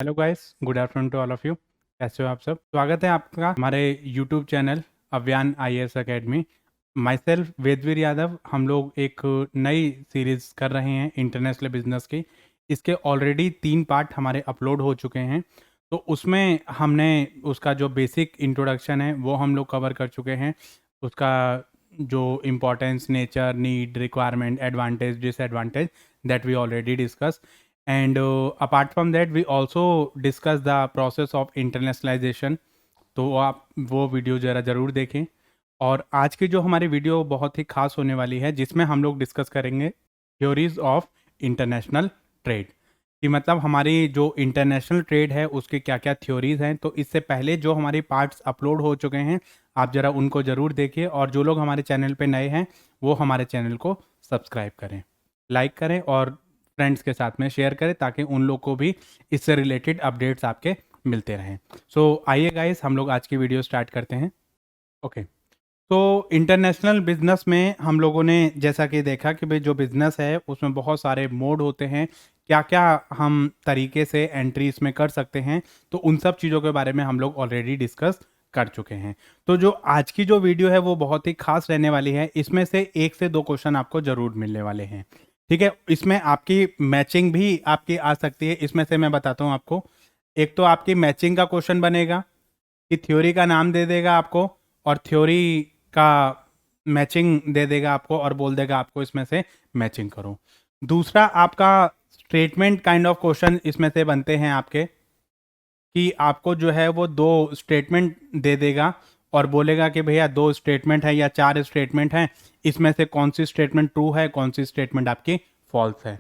Hello guys, good afternoon to all of you. कैसे हो आप सब? स्वागत है आपका हमारे YouTube channel Avyaan IAS academy. Myself Vedveer Yadav. हम लोग एक नई सीरीज़ कर रहे हैं इंटरनेशनल बिजनेस की। इसके ऑलरेडी 3 पार्ट हमारे अपलोड हो चुके हैं। तो उसमें हमने उसका जो बेसिक इंट्रोडक्शन है वो हम लोग कवर कर चुके हैं। उसका जो importance, nature, need, requirement, advantage, disadvantage, that we already discuss. And apart from that we also discuss the process of internationalization। तो आप वो वीडियो ज़रूर देखें। और आज की जो हमारी वीडियो बहुत ही खास होने वाली है, जिसमें हम लोग डिस्कस करेंगे थ्योरीज ऑफ इंटरनेशनल ट्रेड। कि मतलब हमारी जो इंटरनेशनल ट्रेड है उसके क्या क्या थ्योरीज हैं। तो इससे पहले जो हमारे पार्ट्स अपलोड हो चुके हैं, आप ज़रा उनको ज़रूर देखिए। और जो लोग हमारे चैनल पे नए हैं वो हमारे चैनल को सब्सक्राइब करें, लाइक करें और फ्रेंड्स के साथ में शेयर करें, ताकि उन लोग को भी इससे रिलेटेड अपडेट्स आपके मिलते रहें। सो आइए गाइस, हम लोग आज की वीडियो स्टार्ट करते हैं। ओके, तो इंटरनेशनल बिजनेस में हम लोगों ने जैसा कि देखा कि भाई जो बिजनेस है उसमें बहुत सारे मोड होते हैं, क्या क्या हम तरीके से एंट्री इसमें कर सकते हैं। तो उन सब चीज़ों के बारे में हम लोग ऑलरेडी डिस्कस कर चुके हैं। तो जो आज की जो वीडियो है वो बहुत ही खास रहने वाली है। इसमें से 1 से 2 क्वेश्चन आपको ज़रूर मिलने वाले हैं। ठीक है, इसमें आपकी मैचिंग भी आपकी आ सकती है। इसमें से मैं बताता हूँ आपको। एक तो आपकी मैचिंग का क्वेश्चन बनेगा कि थ्योरी का नाम दे देगा आपको और थ्योरी का मैचिंग दे देगा आपको और बोल देगा आपको इसमें से मैचिंग करो। दूसरा आपका स्टेटमेंट काइंड ऑफ क्वेश्चन इसमें से बनते हैं आपके, कि आपको जो है वो 2 स्टेटमेंट दे देगा और बोलेगा कि भैया 2 स्टेटमेंट है या 4 स्टेटमेंट हैं, इसमें से कौन सी स्टेटमेंट ट्रू है, कौन सी स्टेटमेंट आपकी फॉल्स है।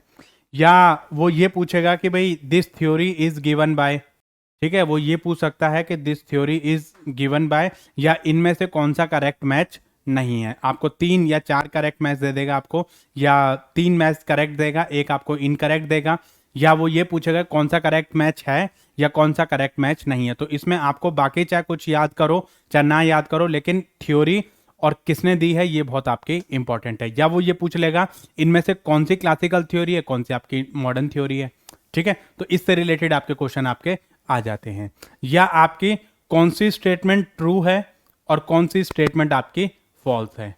या वो ये पूछेगा कि भाई this theory is given bye, ठीक है, वो ये पूछ सकता है कि this theory is given bye, या इनमें से कौन सा करेक्ट मैच नहीं है। आपको 3 या 4 करेक्ट मैच दे देगा आपको, या 3 मैच करेक्ट देगा, एक आपको इनकरेक्ट देगा। या वो ये पूछेगा कौन सा करेक्ट मैच है या कौन सा करेक्ट मैच नहीं है। तो इसमें आपको बाकी चाहे कुछ याद करो चाहे ना याद करो, लेकिन थ्योरी और किसने दी है ये बहुत आपकी इंपॉर्टेंट है। या वो ये पूछ लेगा इनमें से कौन सी क्लासिकल थ्योरी है, कौन सी आपकी मॉडर्न थ्योरी है। ठीक है, तो इससे रिलेटेड आपके क्वेश्चन आपके आ जाते हैं। या आपकी कौन सी स्टेटमेंट ट्रू है और कौन सी स्टेटमेंट आपकी फॉल्स है।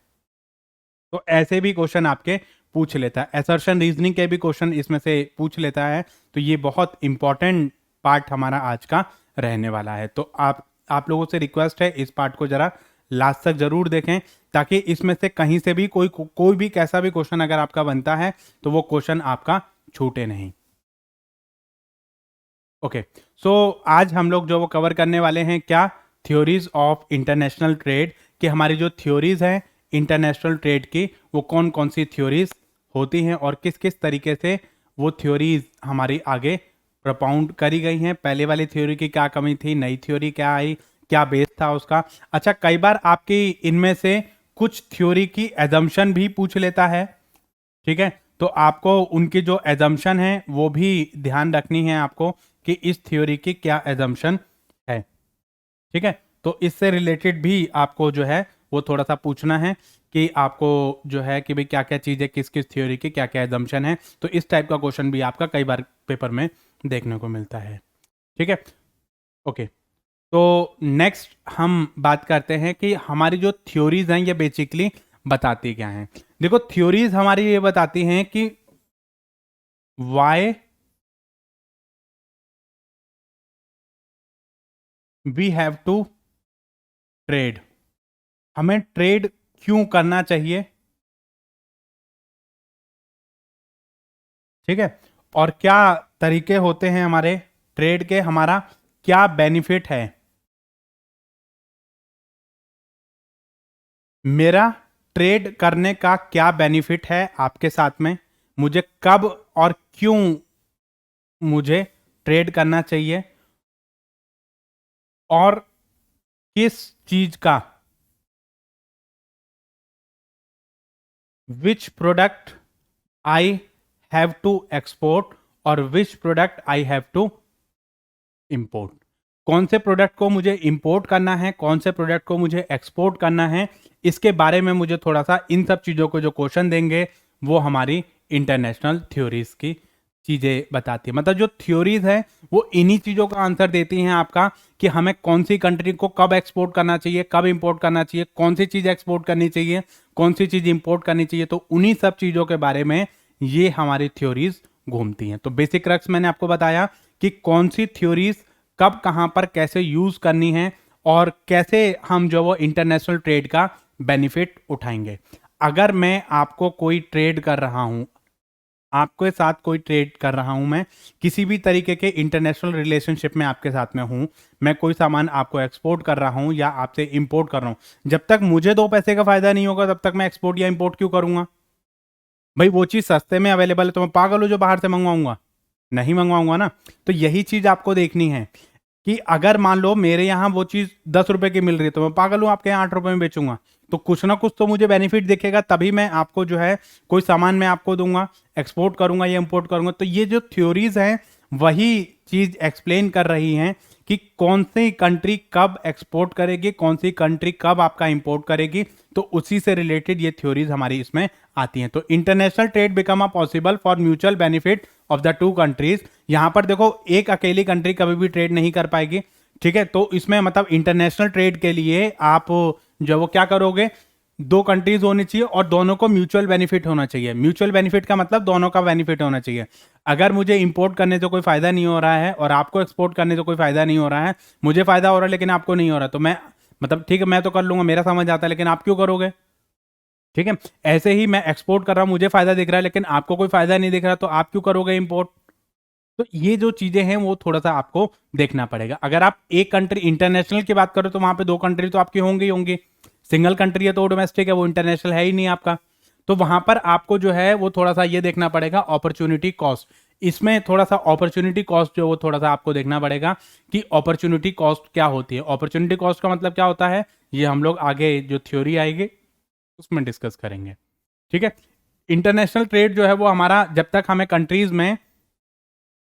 तो ऐसे भी क्वेश्चन आपके पूछ लेता है। असर्शन रीजनिंग के भी क्वेश्चन इसमें से पूछ लेता है। तो ये बहुत इंपॉर्टेंट पार्ट हमारा आज का रहने वाला है। तो आप लोगों से रिक्वेस्ट है इस पार्ट को जरा लास्ट तक जरूर देखें, ताकि इसमें से कहीं से भी कोई भी कैसा भी क्वेश्चन अगर आपका बनता है तो वो क्वेश्चन आपका छूटे नहीं। ओके, सो आज हम लोग जो वो कवर करने वाले हैं क्या, थ्योरीज ऑफ इंटरनेशनल ट्रेड। कि हमारी जो थ्योरीज हैं इंटरनेशनल ट्रेड की, वो कौन कौन सी थ्योरीज होती हैं और किस किस तरीके से वो थ्योरीज हमारी आगे प्रपाउंड करी गई हैं। पहले वाली थ्योरी की क्या कमी थी, नई थ्योरी क्या आई, क्या बेस था उसका। अच्छा, कई बार आपकी इनमें से कुछ थ्योरी की एजम्पशन भी पूछ लेता है। ठीक है, तो आपको उनकी जो एजम्पशन है वो भी ध्यान रखनी है आपको, कि इस थ्योरी की क्या एजम्पशन है। ठीक है, तो इससे रिलेटेड भी आपको जो है वो थोड़ा सा पूछना है, कि आपको जो है कि भाई क्या क्या चीज़ है, किस किस थ्योरी की क्या क्या एजम्पशन है। तो इस टाइप का क्वेश्चन भी आपका कई बार पेपर में देखने को मिलता है। ठीक है, ओके, तो नेक्स्ट हम बात करते हैं कि हमारी जो थ्योरीज हैं ये बेसिकली बताती क्या हैं। देखो, थ्योरीज हमारी ये बताती हैं कि why we have to trade, हमें ट्रेड क्यों करना चाहिए। ठीक है, और क्या तरीके होते हैं हमारे ट्रेड के, हमारा क्या बेनिफिट है, मेरा ट्रेड करने का क्या बेनिफिट है आपके साथ में, मुझे कब और क्यों मुझे ट्रेड करना चाहिए, और किस चीज का, which product I have to export और which product I have to import. कौन से प्रोडक्ट को मुझे इंपोर्ट करना है, कौन से प्रोडक्ट को मुझे एक्सपोर्ट करना है, इसके बारे में मुझे थोड़ा सा इन सब चीज़ों को जो क्वेश्चन देंगे वो हमारी इंटरनेशनल थ्योरीज की चीज़ें बताती है। मतलब जो थ्योरीज है वो इन्हीं चीज़ों का आंसर देती हैं आपका कि हमें कौन सी कंट्री को कब एक्सपोर्ट करना चाहिए, कब इंपोर्ट करना चाहिए, कौन सी चीज़ एक्सपोर्ट करनी चाहिए, कौन सी चीज़ इंपोर्ट करनी चाहिए। तो उन्हीं सब चीज़ों के बारे में ये हमारी थ्योरीज घूमती हैं। तो बेसिक क्रक्स मैंने आपको बताया कि कौन सी थ्योरीज कब कहाँ पर कैसे यूज़ करनी है और कैसे हम जो वो इंटरनेशनल ट्रेड का बेनिफिट उठाएंगे। अगर मैं आपको कोई ट्रेड कर रहा हूं, आपके साथ कोई ट्रेड कर रहा हूं, मैं किसी भी तरीके के इंटरनेशनल रिलेशनशिप में आपके साथ में हूं, मैं कोई सामान आपको एक्सपोर्ट कर रहा हूं या आपसे इंपोर्ट कर रहा हूं, जब तक मुझे 2 पैसे का फायदा नहीं होगा तब तक मैं एक्सपोर्ट या इंपोर्ट क्यों करूंगा? भाई वो चीज़ सस्ते में अवेलेबल है तो मैं पागल हूं जो बाहर से मंगवाऊंगा? नहीं मंगवाऊंगा ना। तो यही चीज़ आपको देखनी है कि अगर मान लो मेरे यहाँ वो चीज़ 10 रुपए की मिल रही है तो मैं पागल हूँ आपके यहाँ 8 रुपए में बेचूंगा? तो कुछ ना कुछ तो मुझे बेनिफिट दिखेगा, तभी मैं आपको जो है कोई सामान मैं आपको दूंगा, एक्सपोर्ट करूंगा या इंपोर्ट करूंगा। तो ये जो थ्योरीज हैं वही चीज एक्सप्लेन कर रही हैं कि कौन सी कंट्री कब एक्सपोर्ट करेगी, कौन सी कंट्री कब आपका इंपोर्ट करेगी। तो उसी से रिलेटेड ये थ्योरीज हमारी इसमें आती हैं। तो international trade become a possible for mutual benefit of the two countries. यहां पर देखो एक अकेली कंट्री कभी भी ट्रेड नहीं कर पाएगी, ठीक है। तो इसमें मतलब इंटरनेशनल ट्रेड के लिए आप जो वो क्या करोगे, 2 कंट्रीज होनी चाहिए और दोनों को म्यूचुअल बेनिफिट होना चाहिए। म्यूचुअल बेनिफिट का मतलब दोनों का बेनिफिट होना चाहिए। अगर मुझे इंपोर्ट करने से कोई फायदा नहीं हो रहा है और आपको एक्सपोर्ट करने से कोई फायदा नहीं हो रहा है, मुझे फायदा हो रहा है लेकिन आपको नहीं हो रहा, तो मैं मतलब ठीक है मैं तो कर लूंगा, मेरा समझ आता है, लेकिन आप क्यों करोगे? ठीक है। ऐसे ही मैं एक्सपोर्ट कर रहा हूं, मुझे फायदा दिख रहा है लेकिन आपको कोई फायदा नहीं दिख रहा, तो आप क्यों करोगे इंपोर्ट? तो ये जो चीजें हैं वो थोड़ा सा आपको देखना पड़ेगा। अगर आप एक कंट्री इंटरनेशनल की बात करो तो वहां पे 2 कंट्री तो आपकी होंगी ही होंगी। सिंगल कंट्री है तो डोमेस्टिक है, वो इंटरनेशनल है ही नहीं आपका। तो वहां पर आपको जो है वो थोड़ा सा ये देखना पड़ेगा अपॉर्चुनिटी कॉस्ट। इसमें थोड़ा सा अपॉर्चुनिटी कॉस्ट जो वो थोड़ा सा आपको देखना पड़ेगा कि अपॉर्चुनिटी कॉस्ट क्या होती है। अपॉर्चुनिटी कॉस्ट का मतलब क्या होता है, ये हम लोग आगे जो थ्योरी आएगी उसमें डिस्कस करेंगे, ठीक है। इंटरनेशनल ट्रेड जो है वो हमारा जब तक हमें कंट्रीज में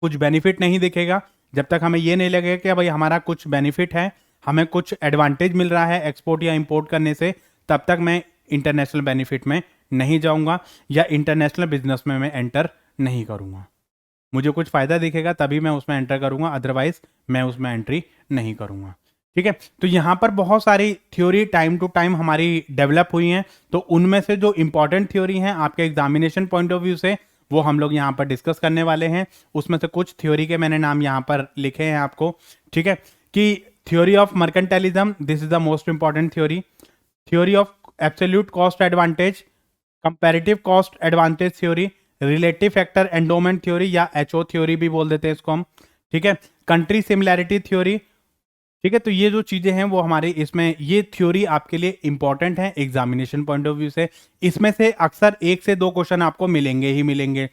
कुछ बेनिफिट नहीं दिखेगा, जब तक हमें ये नहीं लगेगा कि भाई हमारा कुछ बेनिफिट है, हमें कुछ एडवांटेज मिल रहा है एक्सपोर्ट या इंपोर्ट करने से, तब तक मैं इंटरनेशनल बेनिफिट में नहीं जाऊंगा या इंटरनेशनल बिजनेस में मैं एंटर नहीं करूंगा। मुझे कुछ फायदा दिखेगा तभी मैं उसमें एंटर करूंगा, अदरवाइज मैं उसमें एंट्री नहीं करूंगा, ठीक है। तो यहाँ पर बहुत सारी थ्योरी टाइम टू टाइम हमारी डेवलप हुई हैं। तो उनमें से जो इंपॉर्टेंट थ्योरी हैं आपके एग्जामिनेशन पॉइंट ऑफ व्यू से, वो हम लोग यहाँ पर डिस्कस करने वाले हैं। उसमें से कुछ थ्योरी के मैंने नाम यहाँ पर लिखे हैं आपको, ठीक है। कि theory of mercantilism, this is the most important theory. Theory of absolute cost advantage, comparative cost advantage theory, relative factor endowment theory या एचओ थ्योरी भी बोल देते हैं इसको हम, ठीक है। कंट्री सिमिलैरिटी थ्योरी, ठीक है। तो ये जो चीजें हैं वो हमारे इसमें ये थ्योरी आपके लिए इंपॉर्टेंट है एग्जामिनेशन पॉइंट ऑफ व्यू से। इसमें से अक्सर 1 से 2 क्वेश्चन आपको मिलेंगे ही मिलेंगे।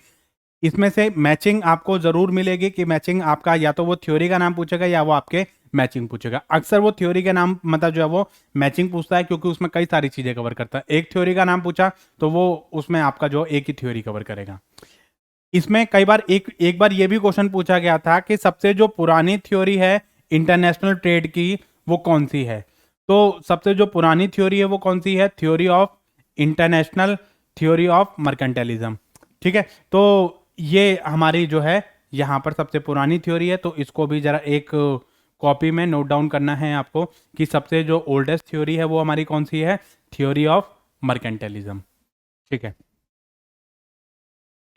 इसमें से मैचिंग आपको जरूर मिलेगी कि मैचिंग आपका या तो वो थ्योरी का नाम पूछेगा या वो आपके मैचिंग पूछेगा। अक्सर वो थ्योरी के नाम मतलब जो है वो मैचिंग पूछता है क्योंकि उसमें कई सारी चीजें कवर करता है। एक थ्योरी का नाम पूछा तो वो उसमें आपका जो एक ही थ्योरी कवर करेगा। इसमें कई बार एक बार ये भी क्वेश्चन पूछा गया था कि सबसे जो पुरानी थ्योरी है इंटरनेशनल ट्रेड की वो कौन सी है। तो सबसे जो पुरानी थ्योरी है वो कौन सी है, theory of international theory of mercantilism, ठीक है। तो ये हमारी जो है यहाँ पर सबसे पुरानी थ्योरी है। तो इसको भी जरा एक कॉपी में नोट डाउन करना है आपको कि सबसे जो ओल्डेस्ट थ्योरी है वो हमारी कौन सी है, थ्योरी ऑफ मर्केंटाइलिज्म, ठीक है।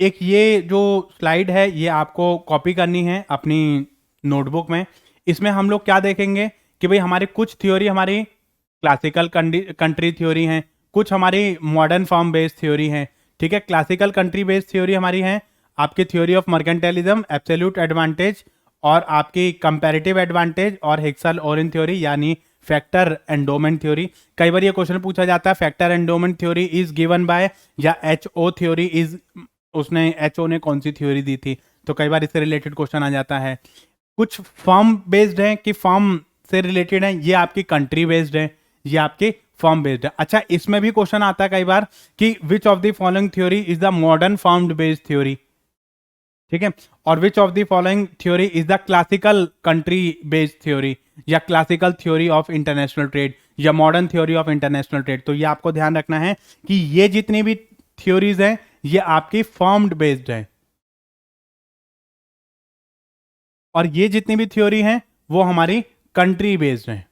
एक ये जो स्लाइड है ये आपको कॉपी करनी है अपनी नोटबुक में। इसमें हम लोग क्या देखेंगे कि भाई हमारी कुछ थ्योरी हमारी क्लासिकल कंट्री थ्योरी हैं, कुछ हमारी मॉडर्न फॉर्म बेस्ड थ्योरी हैं, ठीक है। क्लासिकल कंट्री बेस्ड थ्योरी हमारी है आपकी थ्योरी ऑफ मर्केंटाइलिज्म, एब्सोल्यूट एडवांटेज और आपकी कंपैरेटिव एडवांटेज और हिक्सल ओरेन थ्योरी यानी फैक्टर एंडोमेंट थ्योरी। कई बार ये क्वेश्चन पूछा जाता है factor endowment theory is given bye या एच ओ थ्योरी इज, उसने एचओ ने कौन सी थ्योरी दी थी। तो कई बार इससे रिलेटेड क्वेश्चन आ जाता है। कुछ फॉर्म बेस्ड है कि फॉर्म से रिलेटेड है, ये आपकी कंट्री बेस्ड है, ये आपकी फॉर्म बेस्ड है। अच्छा इसमें भी क्वेश्चन आता है कई बार कि which of the following theory is the modern formed based theory, ठीक है। और which of the following theory is the classical country based theory या classical theory of international trade या modern theory of international trade. तो ये आपको ध्यान रखना है कि ये जितनी भी थ्योरीज हैं ये आपकी फॉर्म्ड बेस्ड है, और ये जितनी भी थ्योरी हैं वो हमारी कंट्री बेस्ड हैं।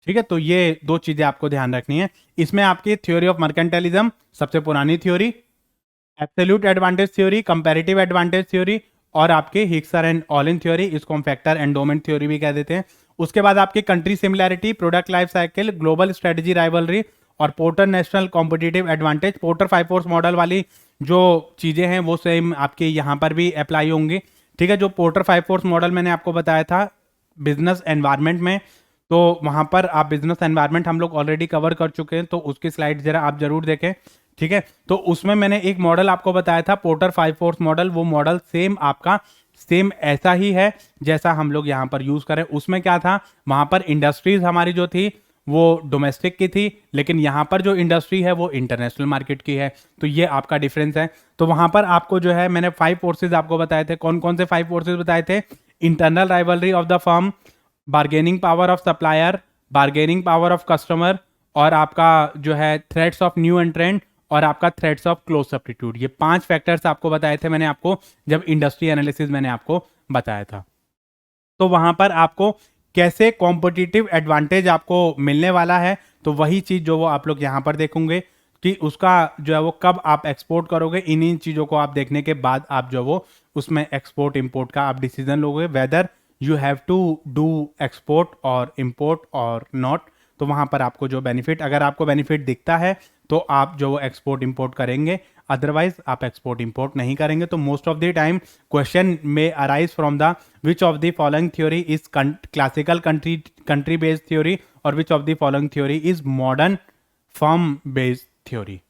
ठीक है, तो ये दो चीजें आपको ध्यान रखनी है। इसमें आपकी थ्योरी ऑफ मर्केंटाइलिज्म सबसे पुरानी theory, absolute advantage theory, comparative advantage theory, और आपके हिक्सर एंड ऑलिन थ्योरी, इसको हम फैक्टर एंडोमेंट थ्योरी भी कह देते हैं। उसके बाद आपकी country similarity, product life cycle, global strategy rivalry और Porter national competitive advantage. Porter 5 force model वाली जो चीजें हैं वो सेम आपके यहाँ पर भी अप्लाई होंगी। ठीक है, जो पोर्टर 5 फोर्स मॉडल मैंने आपको बताया था बिजनेस एनवायरनमेंट में, तो वहां पर आप बिजनेस एनवायरनमेंट हम लोग ऑलरेडी कवर कर चुके हैं, तो उसकी स्लाइड जरा आप जरूर देखें। ठीक है, तो उसमें मैंने एक मॉडल आपको बताया था पोर्टर 5 फोर्स मॉडल, वो मॉडल सेम आपका सेम ऐसा ही है जैसा हम लोग यहाँ पर यूज करें। उसमें क्या था, वहां पर इंडस्ट्रीज हमारी जो थी वो डोमेस्टिक की थी, लेकिन यहाँ पर जो इंडस्ट्री है वो इंटरनेशनल मार्केट की है। तो ये आपका डिफरेंस है। तो वहां पर आपको जो है मैंने 5 फोर्सेज आपको बताए थे। कौन कौन से 5 फोर्सेज बताए थे? Internal rivalry of the firm, bargaining power of supplier, bargaining power of customer, और आपका जो है थ्रेट्स ऑफ न्यू एंट्रेंट, और आपका थ्रेट्स ऑफ क्लोज सब्स्टिट्यूट। ये 5 फैक्टर्स आपको बताए थे मैंने आपको जब इंडस्ट्री एनालिसिस मैंने आपको बताया था। तो वहां पर आपको कैसे कॉम्पिटिटिव एडवांटेज आपको मिलने वाला है, तो वही चीज जो वो आप लोग यहां पर देखोगे कि उसका जो है वो कब आप एक्सपोर्ट करोगे। इन्हीं चीजों को आप देखने के बाद आप जो वो उसमें एक्सपोर्ट इंपोर्ट का आप डिसीजन लोगे, whether you have to do export or import or not. तो वहां पर आपको जो बेनिफिट, अगर आपको बेनिफिट दिखता है तो आप जो वो एक्सपोर्ट इंपोर्ट करेंगे, अदरवाइज आप एक्सपोर्ट इंपोर्ट नहीं करेंगे। तो most of the time question में arise from the which of the following theory is classical country based theory और which of the following theory is modern firm based theory.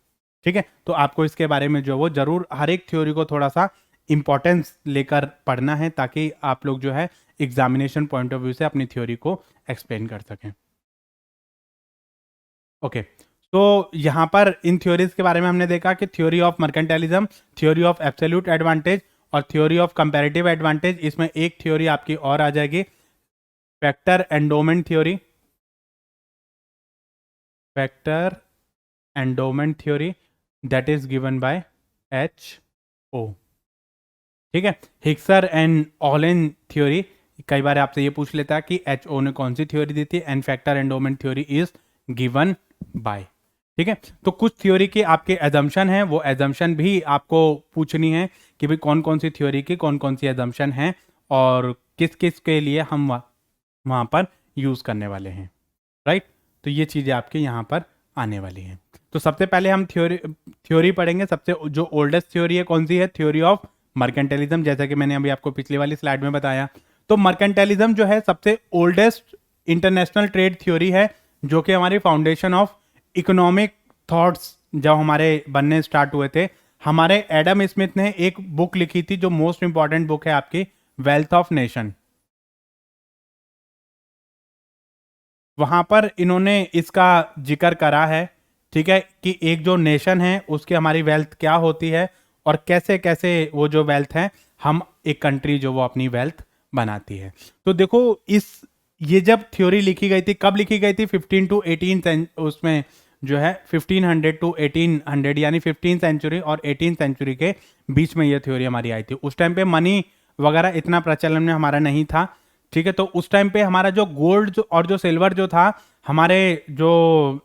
ठीक है, तो आपको इसके बारे में जो वो जरूर हर एक थ्योरी को थोड़ा सा इंपॉर्टेंस लेकर पढ़ना है, ताकि आप लोग जो है एग्जामिनेशन पॉइंट ऑफ व्यू से अपनी थ्योरी को एक्सप्लेन कर सकें। ओके, तो यहां पर इन थ्योरीज के बारे में हमने देखा कि theory of mercantilism, theory of absolute advantage और थ्योरी ऑफ कंपैरेटिव एडवांटेज। इसमें एक थ्योरी आपकी और आ जाएगी, factor endowment theory, factor endowment theory, that is given by HO। ठीक है, हिक्सर एंड ऑलिन थ्योरी, कई बार आपसे ये पूछ लेता है कि HO ने कौन सी थ्योरी दी थी, and factor endowment theory is given bye. ठीक है, तो कुछ थ्योरी के आपके एजम्पशन हैं, वो एजम्पशन भी आपको पूछनी है कि भाई कौन कौन सी थ्योरी की कौन कौन सी एजम्पशन हैं और किस किस के लिए हम वहां पर यूज करने वाले हैं। राइट, तो ये चीजें आपके यहाँ पर आने वाली हैं। तो सबसे पहले हम थ्योरी पढ़ेंगे। सबसे जो ओल्डेस्ट थ्योरी है कौन सी है? थ्योरी ऑफ मर्केंटाइलिज्म, जैसा कि मैंने अभी आपको पिछली वाली स्लाइड में बताया। तो मर्केंटाइलिज्म जो है सबसे ओल्डेस्ट इंटरनेशनल ट्रेड थ्योरी है, जो कि हमारी फाउंडेशन ऑफ इकोनॉमिक थॉट्स जब हमारे बनने स्टार्ट हुए थे। हमारे एडम स्मिथ ने एक बुक लिखी थी जो मोस्ट इंपॉर्टेंट बुक है आपकी, वेल्थ ऑफ नेशन। वहां पर इन्होंने इसका जिक्र करा है, ठीक है, कि एक जो नेशन है उसकी हमारी वेल्थ क्या होती है और कैसे कैसे वो जो वेल्थ है हम एक कंट्री जो वो अपनी वेल्थ बनाती है। तो देखो ये जब थ्योरी लिखी गई थी, कब लिखी गई थी? 15 टू 18 उसमें जो है 1500 टू 1800, यानी 15 सेंचुरी और 18 सेंचुरी के बीच में ये थ्योरी हमारी आई थी। उस टाइम पे मनी वगैरह इतना प्रचलन में हमारा नहीं था। ठीक है, तो उस टाइम पे हमारा जो गोल्ड और जो सिल्वर जो था, हमारे जो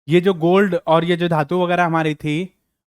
ये जो गोल्ड और ये जो धातु वगैरह हमारी थी,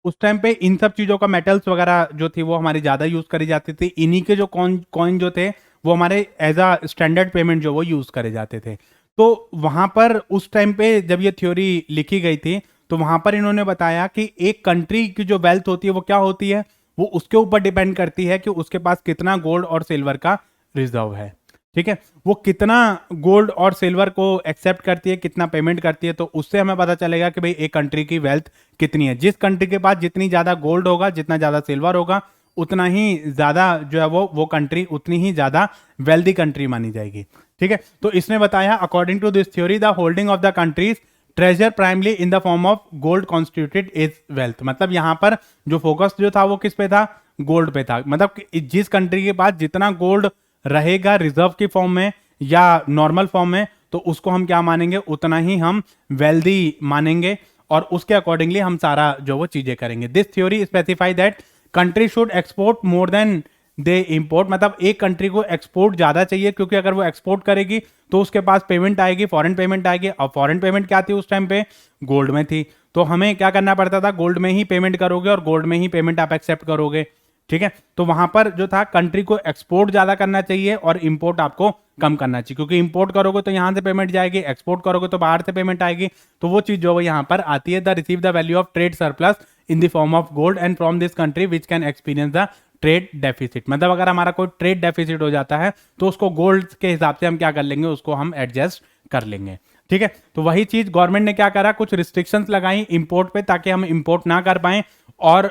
उस टाइम पे इन सब चीजों का मेटल्स वगैरह जो थी वो हमारी ज्यादा यूज करी जाती थी। इन्हीं के जो कॉइन जो थे वो हमारे एज अ स्टैंडर्ड पेमेंट जो वो यूज करे जाते थे। तो वहां पर उस टाइम पे जब ये थ्योरी लिखी गई थी, तो वहां पर इन्होंने बताया कि एक कंट्री की जो वेल्थ होती है वो क्या होती है, वो उसके ऊपर डिपेंड करती है कि उसके पास कितना गोल्ड और सिल्वर का रिजर्व है। ठीक है, वो कितना गोल्ड और सिल्वर को एक्सेप्ट करती है, कितना पेमेंट करती है, तो उससे हमें पता चलेगा कि भाई एक कंट्री की वेल्थ कितनी है। जिस कंट्री के पास जितनी ज्यादा गोल्ड होगा, जितना ज्यादा सिल्वर होगा, उतना ही ज्यादा जो है वो कंट्री उतनी ही ज्यादा वेल्दी कंट्री मानी जाएगी। ठीक है, तो इसने बताया according to this theory the holding of the countries treasure primarily in the form of gold constituted is wealth. मतलब यहां पर जो फोकस जो था वो किस पे था? गोल्ड पे था। मतलब जिस कंट्री के पास जितना गोल्ड रहेगा रिजर्व की फॉर्म में या नॉर्मल फॉर्म में, तो उसको हम क्या मानेंगे? उतना ही हम वेल्दी मानेंगे और उसके अकॉर्डिंगली हम सारा जो वो चीजें करेंगे। This theory specify that country should export more than they import, मतलब एक कंट्री को एक्सपोर्ट ज्यादा चाहिए, क्योंकि अगर वो एक्सपोर्ट करेगी तो उसके पास पेमेंट आएगी, फॉरेन पेमेंट आएगी। अब फॉरेन पेमेंट क्या थी उस टाइम पे? गोल्ड में थी। तो हमें क्या करना पड़ता था? गोल्ड में ही पेमेंट करोगे और गोल्ड में ही पेमेंट आप एक्सेप्ट करोगे, ठीक है। तो वहां पर जो था कंट्री को एक्सपोर्ट ज्यादा करना चाहिए और इंपोर्ट आपको कम करना चाहिए, क्योंकि इंपोर्ट करोगे तो यहां से पेमेंट जाएगी, एक्सपोर्ट करोगे तो बाहर से पेमेंट आएगी। तो वो चीज जो है यहां पर आती है, the receive the value of trade surplus in the form of gold and from this country which can experience the trade deficit. मतलब अगर हमारा कोई ट्रेड डेफिसिट हो जाता है तो उसको गोल्ड के हिसाब से हम क्या कर लेंगे, उसको हम एडजस्ट कर लेंगे, ठीक है। तो वही चीज गवर्नमेंट ने क्या करा, कुछ रिस्ट्रिक्शंस लगाई इंपोर्ट पे ताकि हम इंपोर्ट ना कर पाए, और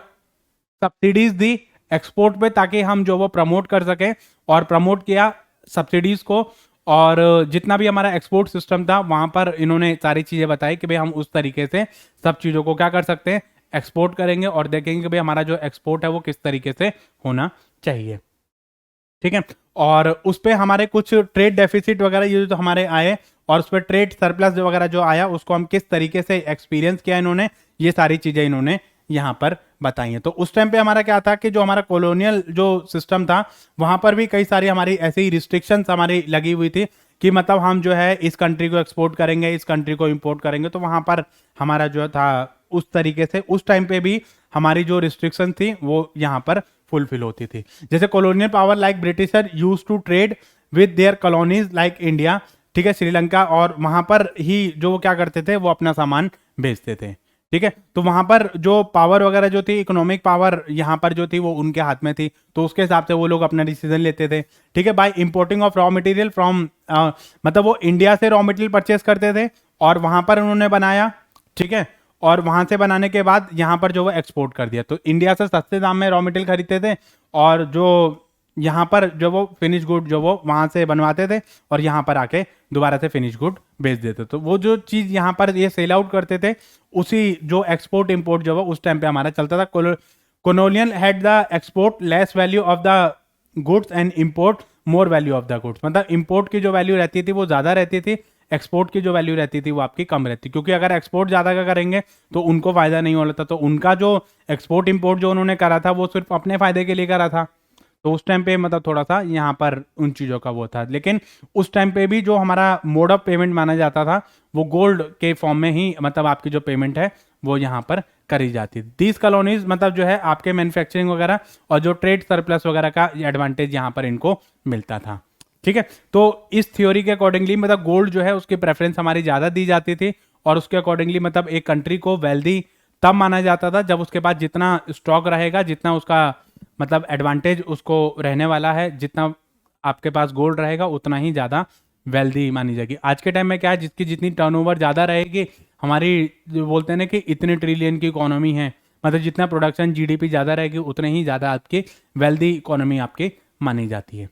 सब्सिडीज दी एक्सपोर्ट पे ताकि हम जो वो प्रमोट कर सके, और प्रमोट किया सब्सिडीज को। और जितना भी हमारा एक्सपोर्ट सिस्टम था वहां पर इन्होंने सारी चीजें बताई कि भाई हम उस तरीके से सब चीजों को क्या कर सकते हैं, एक्सपोर्ट करेंगे, और देखेंगे कि भाई हमारा जो एक्सपोर्ट है वो किस तरीके से होना चाहिए, ठीक है। और उस पर हमारे कुछ ट्रेड डेफिसिट वगैरह ये जो हमारे आए, और उस पर ट्रेड सरप्लस जो वगैरह जो आया उसको हम किस तरीके से एक्सपीरियंस किया इन्होंने, ये सारी चीजें इन्होंने यहां पर बताई हैं। तो उस टाइम पे हमारा क्या था कि जो हमारा कॉलोनियल जो सिस्टम था वहां पर भी कई सारी हमारी ऐसी ही रिस्ट्रिक्शंस हमारी लगी हुई थी कि मतलब हम जो है इस कंट्री को एक्सपोर्ट करेंगे, इस कंट्री को इंपोर्ट करेंगे। तो वहां पर हमारा जो था उस तरीके से उस टाइम पे भी हमारी जो रिस्ट्रिक्शन थी वो यहाँ पर फुलफिल होती थी। जैसे colonial power like Britisher use to trade with their colonies like India, ठीक है, श्रीलंका, और वहां पर ही जो वो क्या करते थे, वो अपना सामान बेचते थे, ठीक है। तो वहां पर जो पावर वगैरह जो थी, इकोनॉमिक पावर यहाँ पर जो थी वो उनके हाथ में थी, तो उसके हिसाब से वो लोग अपना डिसीजन लेते थे, ठीक है। By importing of raw material from, मतलब वो इंडिया से रॉ मटेरियल परचेस करते थे और वहां पर उन्होंने बनाया, ठीक है, और वहां से बनाने के बाद यहाँ पर जो वो एक्सपोर्ट कर दिया। तो इंडिया से सस्ते दाम में रॉ मटेरियल खरीदते थे, और जो यहाँ पर जो वो फिनिश गुड जो वो वहां से बनवाते थे और यहाँ पर आके दोबारा से फिनिश गुड बेच देते। तो वो जो चीज यहाँ पर ये सेल आउट करते थे, उसी जो एक्सपोर्ट इंपोर्ट जो वो उस टाइम पे हमारा चलता था। Colonial had the export less value of the goods and import more value of the goods, मतलब इंपोर्ट की जो वैल्यू रहती थी वो ज्यादा रहती थी, एक्सपोर्ट की जो वैल्यू रहती थी वो आपकी कम रहती, क्योंकि अगर एक्सपोर्ट ज्यादा का करेंगे तो उनको फायदा नहीं होता था। तो उनका जो एक्सपोर्ट इंपोर्ट जो उन्होंने करा था वो सिर्फ अपने फायदे के लिए करा था। तो उस टाइम पे मतलब थोड़ा सा यहाँ पर उन चीज़ों का वो था, लेकिन उस टाइम पे भी जो हमारा मोड ऑफ पेमेंट माना जाता था वो गोल्ड के फॉर्म में ही, मतलब आपकी जो पेमेंट है वो यहाँ पर करी जाती थी। दीज कॉलोनीज मतलब जो है आपके मैन्युफैक्चरिंग वगैरह और जो ट्रेड सरप्लस वगैरह का एडवांटेज यहाँ पर इनको मिलता था, ठीक है। तो इस थ्योरी के अकॉर्डिंगली मतलब गोल्ड जो है उसकी प्रेफरेंस हमारी ज़्यादा दी जाती थी, और उसके अकॉर्डिंगली मतलब एक कंट्री को वेल्दी तब माना जाता था जब उसके पास जितना स्टॉक रहेगा, जितना उसका मतलब एडवांटेज उसको रहने वाला है, जितना आपके पास गोल्ड रहेगा उतना ही ज़्यादा वेल्दी मानी जाएगी। आज के टाइम में क्या है, जिसकी जितनी टर्नओवर ज़्यादा रहेगी, हमारी जो बोलते हैं ना कि इतने ट्रिलियन की इकोनॉमी है, मतलब जितना प्रोडक्शन जीडीपी ज़्यादा रहेगी उतने ही ज़्यादा आपकी वेल्दी इकोनॉमी आपकी मानी जाती है।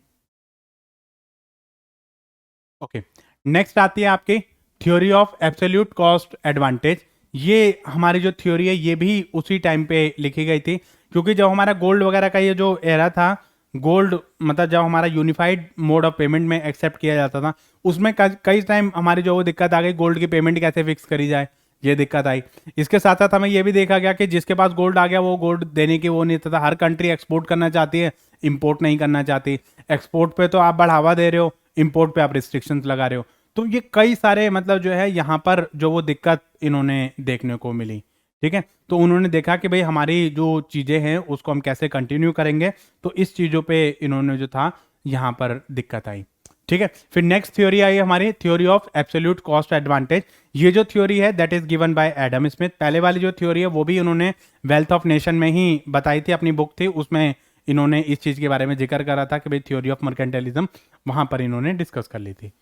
ओके, नेक्स्ट आती है आपकी theory of absolute cost advantage. ये हमारी जो थ्योरी है ये भी उसी टाइम पे लिखी गई थी, क्योंकि जब हमारा गोल्ड वगैरह का ये जो एरा था, गोल्ड मतलब जब हमारा यूनिफाइड मोड ऑफ पेमेंट में एक्सेप्ट किया जाता था, उसमें कई टाइम हमारी जो वो दिक्कत आ गई, गोल्ड की पेमेंट कैसे फिक्स करी जाए, ये दिक्कत आई। इसके साथ साथ हमें ये भी देखा गया कि जिसके पास गोल्ड आ गया वो गोल्ड देने की वो नहीं था। हर कंट्री एक्सपोर्ट करना चाहती है, इंपोर्ट नहीं करना चाहती। एक्सपोर्ट पे तो आप बढ़ावा दे रहे हो, इंपोर्ट पे आप रिस्ट्रिक्शंस लगा रहे हो। तो ये कई सारे मतलब जो है यहाँ पर जो वो दिक्कत इन्होंने देखने को मिली, ठीक है। तो उन्होंने देखा कि भाई हमारी जो चीज़ें हैं उसको हम कैसे कंटिन्यू करेंगे, तो इस चीज़ों पे इन्होंने जो था यहाँ पर दिक्कत आई, ठीक है। फिर नेक्स्ट थ्योरी आई हमारी theory of absolute cost advantage. ये जो थ्योरी है that is given bye Adam Smith. पहले वाली जो थ्योरी है वो भी उन्होंने वेल्थ ऑफ नेशन में ही बताई थी, अपनी बुक थी उसमें इन्होंने इस चीज़ के बारे में जिक्र करा था कि भाई थ्योरी ऑफ मर्केंटलिज्म वहां पर इन्होंने डिस्कस कर ली थी।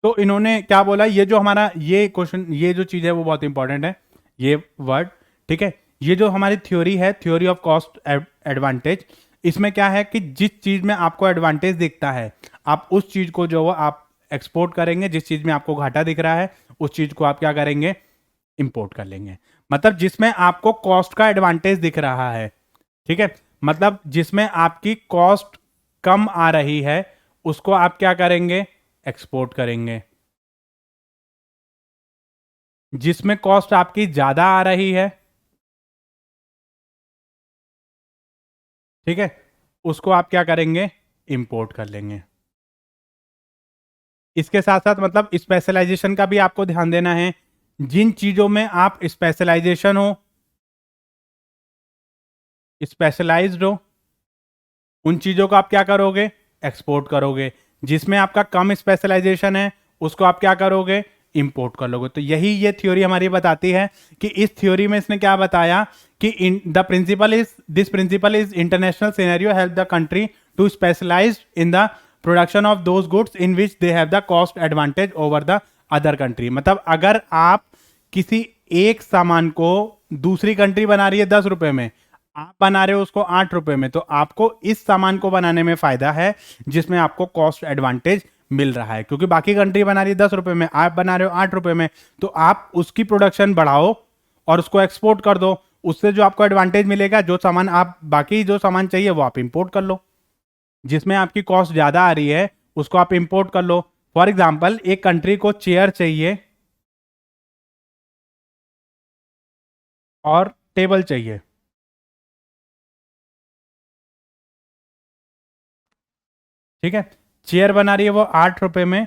तो इन्होंने क्या बोला, ये जो हमारा ये क्वेश्चन, ये जो चीज़ है वो बहुत इंपॉर्टेंट है, ये वर्ड, ठीक है। ये जो हमारी थ्योरी है थ्योरी ऑफ कॉस्ट एडवांटेज, इसमें क्या है कि जिस चीज़ में आपको एडवांटेज दिखता है आप उस चीज़ को जो आप एक्सपोर्ट करेंगे, जिस चीज़ में आपको घाटा दिख रहा है उस चीज़ को आप क्या करेंगे, इंपोर्ट कर लेंगे। मतलब जिसमें आपको कॉस्ट का एडवांटेज दिख रहा है, ठीक है, मतलब जिसमें आपकी कॉस्ट कम आ रही है उसको आप क्या करेंगे, एक्सपोर्ट करेंगे। जिसमें कॉस्ट आपकी ज्यादा आ रही है ठीक है, उसको आप क्या करेंगे, इंपोर्ट कर लेंगे। इसके साथ साथ मतलब स्पेशलाइजेशन का भी आपको ध्यान देना है। जिन चीजों में आप स्पेशलाइजेशन हो, स्पेशलाइज्ड हो, उन चीजों को आप क्या करोगे, एक्सपोर्ट करोगे। जिसमें आपका कम स्पेशलाइजेशन है उसको आप क्या करोगे, इंपोर्ट कर लोगे। तो यही ये थ्योरी हमारी बताती है कि इस थ्योरी में इसने क्या बताया कि the principle is this principle is international scenario help the country to specialise in the production of those goods in which they have the cost advantage over the other country. मतलब अगर आप किसी एक सामान को दूसरी कंट्री बना रही है 10 रुपए में, आप बना रहे हो उसको 8 रुपए में, तो आपको इस सामान को बनाने में फायदा है जिसमें आपको कॉस्ट एडवांटेज मिल रहा है। क्योंकि बाकी कंट्री बना रही है 10 रुपए में, आप बना रहे हो 8 रुपए में, तो आप उसकी प्रोडक्शन बढ़ाओ और उसको एक्सपोर्ट कर दो। उससे जो आपको एडवांटेज मिलेगा, जो सामान आप बाकी जो सामान चाहिए वो आप इंपोर्ट कर लो। जिसमें आपकी कॉस्ट ज्यादा आ रही है उसको आप इंपोर्ट कर लो। फॉर एग्जाम्पल, एक कंट्री को चेयर चाहिए और टेबल चाहिए, ठीक है। चेयर बना रही है वो 8 रुपए में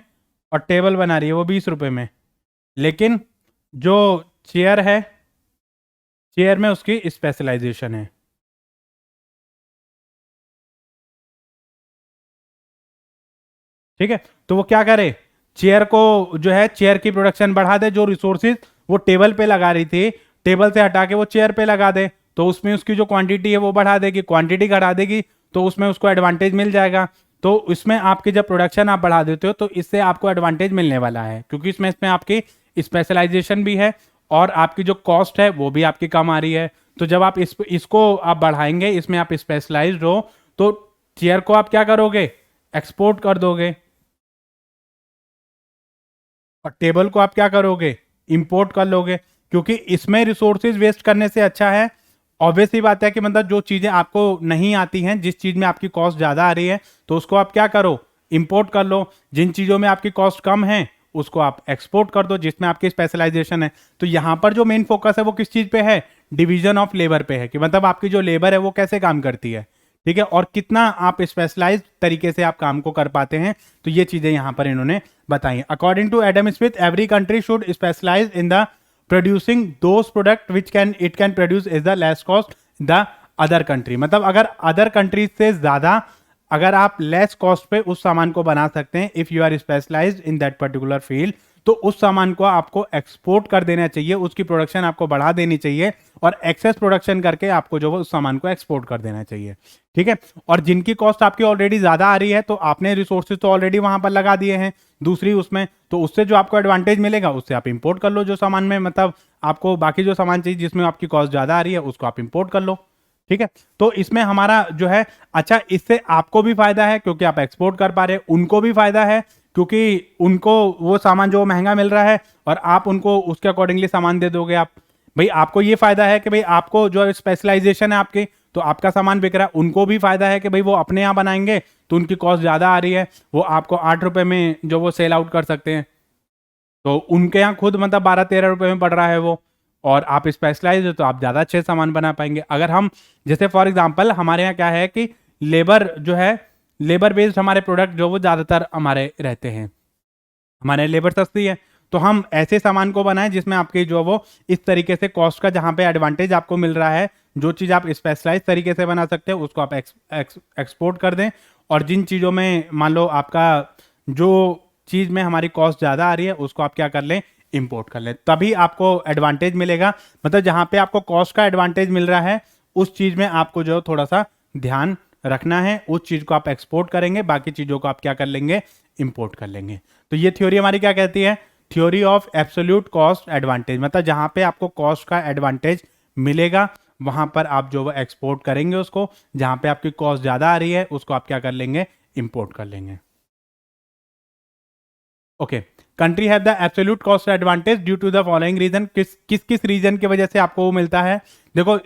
और टेबल बना रही है वो 20 रुपए में। लेकिन जो चेयर है, चेयर में उसकी स्पेशलाइजेशन है, ठीक है। तो वो क्या करे, चेयर को जो है चेयर की प्रोडक्शन बढ़ा दे। जो रिसोर्सेज वो टेबल पे लगा रही थी, टेबल से हटा के वो चेयर पे लगा दे, तो उसमें उसकी जो क्वांटिटी है वो बढ़ा देगी। क्वांटिटी घटा देगी तो उसमें उसको एडवांटेज मिल जाएगा। तो इसमें आपकी जब प्रोडक्शन आप बढ़ा देते हो तो इससे आपको एडवांटेज मिलने वाला है, क्योंकि इसमें आपकी स्पेशलाइजेशन भी है और आपकी जो कॉस्ट है वो भी आपकी कम आ रही है। तो जब आप इसको आप बढ़ाएंगे, इसमें आप स्पेशलाइज्ड हो, तो चेयर को आप क्या करोगे, एक्सपोर्ट कर दोगे, और टेबल को आप क्या करोगे, इंपोर्ट कर लोगे। क्योंकि इसमें रिसोर्सेज वेस्ट करने से अच्छा है, ऑब्वियस ही बात है कि मतलब जो चीजें आपको नहीं आती हैं, जिस चीज में आपकी कॉस्ट ज्यादा आ रही है, तो उसको आप क्या करो, इंपोर्ट कर लो। जिन चीजों में आपकी कॉस्ट कम है उसको आप एक्सपोर्ट कर दो, जिसमें आपकी स्पेशलाइजेशन है। तो यहां पर जो मेन फोकस है वो किस चीज पे है, डिवीजन ऑफ लेबर पे है, कि मतलब आपकी जो लेबर है वो कैसे काम करती है, ठीक है, और कितना आप स्पेशलाइज्ड तरीके से आप काम को कर पाते हैं। तो ये चीजें यहां पर इन्होंने बताई। According to Adam Smith, every country should specialise in the producing those product which can produce is the less cost the other country. मतलब अगर अदर कंट्रीज से ज्यादा अगर आप लेस कॉस्ट पे उस सामान को बना सकते हैं, if you are specialised in that particular field, तो उस सामान को आपको एक्सपोर्ट कर देना चाहिए, उसकी प्रोडक्शन आपको बढ़ा देनी चाहिए और एक्सेस प्रोडक्शन करके आपको जो वो उस सामान को एक्सपोर्ट कर देना चाहिए, ठीक है। और जिनकी कॉस्ट आपकी ऑलरेडी ज्यादा आ रही है, तो आपने रिसोर्सेज तो ऑलरेडी वहां पर लगा दिए हैं दूसरी उसमें, तो उससे जो आपको एडवांटेज मिलेगा उससे आप इंपोर्ट कर लो। जो सामान में मतलब आपको बाकी जो सामान चाहिए जिसमें आपकी कॉस्ट ज्यादा आ रही है उसको आप इंपोर्ट कर लो, ठीक है। तो इसमें हमारा जो है, अच्छा, इससे आपको भी फायदा है क्योंकि आप एक्सपोर्ट कर पा रहे हैं, उनको भी फायदा है क्योंकि उनको वो सामान जो महंगा मिल रहा है और आप उनको उसके अकॉर्डिंगली सामान दे दोगे। आप भाई, आपको ये फायदा है कि भाई आपको जो स्पेशलाइजेशन है आपकी, तो आपका सामान बिक रहा है। उनको भी फायदा है कि भाई वो अपने यहाँ बनाएंगे तो उनकी कॉस्ट ज्यादा आ रही है, वो आपको 8 रुपए में जो वो सेल आउट कर सकते हैं, तो उनके यहाँ खुद मतलब 12-13 रुपए में पड़ रहा है वो, और आप स्पेशलाइज हो तो आप ज़्यादा अच्छे सामान बना पाएंगे। अगर हम जैसे फॉर एग्जांपल हमारे यहाँ क्या है कि लेबर जो है, लेबर बेस्ड हमारे प्रोडक्ट जो वो ज़्यादातर हमारे रहते हैं, हमारे लेबर सस्ती है, तो हम ऐसे सामान को बनाएं जिसमें आपकी जो वो इस तरीके से कॉस्ट का जहाँ पे एडवांटेज आपको मिल रहा है, जो चीज़ आप स्पेशलाइज तरीके से बना सकते हो उसको आप एक्सपोर्ट कर दें। और जिन चीज़ों में मान लो आपका जो चीज़ में हमारी कॉस्ट ज़्यादा आ रही है उसको आप क्या कर लें, इंपोर्ट कर लें, तभी आपको एडवांटेज मिलेगा। मतलब जहाँ पे आपको कॉस्ट का एडवांटेज मिल रहा है उस चीज़ में आपको जो थोड़ा सा ध्यान रखना है, उस चीज़ को आप एक्सपोर्ट करेंगे, बाकी चीज़ों को आप क्या कर लेंगे, इंपोर्ट कर लेंगे। तो ये थ्योरी हमारी क्या कहती है, theory of absolute cost advantage. मतलब जहाँ पे आपको कॉस्ट का एडवांटेज मिलेगा वहां पर आप जो वो एक्सपोर्ट करेंगे उसको, जहाँ पे आपकी कॉस्ट ज़्यादा आ रही है उसको आप क्या कर लेंगे, इंपोर्ट कर लेंगे। Okay, country have the absolute cost advantage due to the following reason. किस किस किस रीजन की वजह से आपको वो मिलता है, देखो,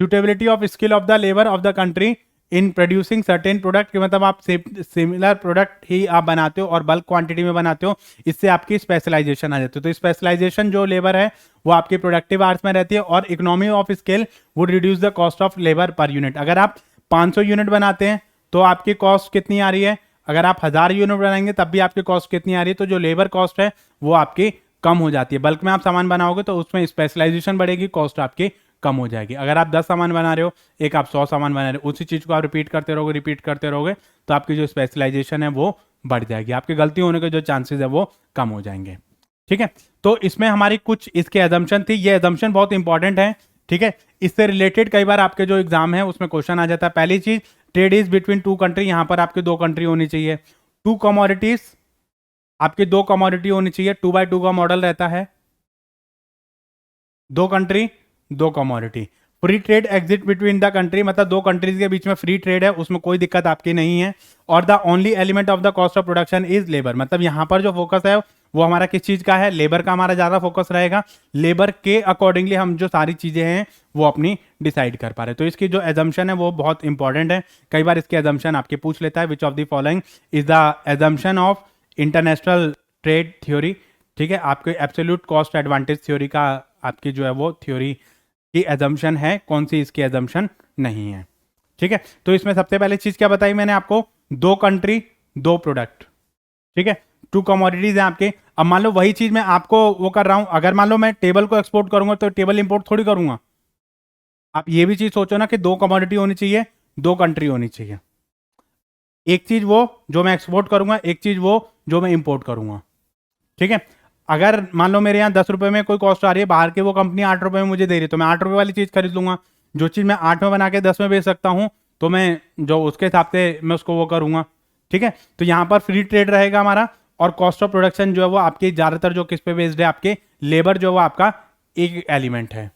suitability of skill of the labour of the country in producing certain product, मतलब आप सिमिलर प्रोडक्ट ही आप बनाते हो और बल्क क्वांटिटी में बनाते हो, इससे आपकी स्पेशलाइजेशन आ जाती है। तो स्पेशलाइजेशन जो लेबर है वो आपकी प्रोडक्टिव आवर्स में रहती है, और economy of scale would reduce the cost of labour per unit. अगर आप 500 यूनिट बनाते हैं तो आपकी कॉस्ट कितनी आ रही है, अगर आप 1000 यूनिट बनाएंगे तब भी आपकी कॉस्ट कितनी आ रही है, तो जो लेबर कॉस्ट है वो आपकी कम हो जाती है। बल्क में आप सामान बनाओगे तो उसमें स्पेशलाइजेशन बढ़ेगी, कॉस्ट आपकी कम हो जाएगी। अगर आप 10 सामान बना रहे हो, एक आप 100 सामान बना रहे हो, उसी चीज को आप रिपीट करते रहोगे तो आपकी जो स्पेशलाइजेशन है वो बढ़ जाएगी, आपकी गलती होने के जो चांसेस है वो कम हो जाएंगे। ठीक है, तो इसमें हमारी कुछ इसके एजम्पशन थी, ये एजम्पशन बहुत इंपॉर्टेंट है। ठीक है, इससे रिलेटेड कई बार आपके जो एग्जाम है उसमें क्वेश्चन आ जाता है। पहली चीज, trade is between two country, यहां पर आपके दो कंट्री होनी चाहिए। टू कमोडिटीज, आपके दो कमोडिटी होनी चाहिए, 2x2 का मॉडल रहता है, दो कंट्री दो commodity. Free trade exit between the country, मतलब दो कंट्रीज के बीच में फ्री ट्रेड है, उसमें कोई दिक्कत आपकी नहीं है। और the only element of the cost of production is labour, मतलब यहां पर जो फोकस है वो हमारा किस चीज का है, लेबर का हमारा ज्यादा फोकस रहेगा। लेबर के अकॉर्डिंगली हम जो सारी चीजें हैं वो अपनी डिसाइड कर पा रहे हैं। तो इसकी जो एजम्पशन है वो बहुत इंपॉर्टेंट है, कई बार इसके एजम्पशन आपके पूछ लेता है। विच of the following is the assumption of international trade theory. ठीक है, आपके एब्सोल्यूट कॉस्ट एडवांटेज थ्योरी का आपकी जो है वो थ्योरी की एजम्पशन है, कौन सी इसकी एजम्पशन नहीं है। ठीक है, तो इसमें सबसे पहले चीज क्या बताई मैंने आपको, दो कंट्री दो प्रोडक्ट। ठीक है, टू कमोडिटीज हैं आपके। अब मान लो वही चीज मैं आपको वो कर रहा हूं, अगर मान लो मैं टेबल को एक्सपोर्ट करूंगा तो टेबल इंपोर्ट थोड़ी करूंगा। आप ये भी चीज सोचो ना कि दो कमोडिटी होनी चाहिए, दो कंट्री होनी चाहिए। एक चीज वो जो मैं एक्सपोर्ट करूंगा, एक चीज वो जो मैं इंपोर्ट करूंगा। ठीक है, अगर मान लो मेरे यहाँ 10 रुपए में कोई कॉस्ट आ रही है, बाहर की वो कंपनी 8 रुपए में मुझे दे रही है, तो मैं 8 रुपए वाली चीज खरीद लूंगा। जो चीज मैं 8 में बना के 10 में बेच सकता हूं, तो मैं जो उसके हिसाब से मैं उसको वो करूंगा। ठीक है, तो यहां पर फ्री ट्रेड रहेगा हमारा, और कॉस्ट ऑफ प्रोडक्शन जो है वो आपकी ज्यादातर जो किस पे बेस्ड है, आपके लेबर जो है वो आपका एक एलिमेंट है।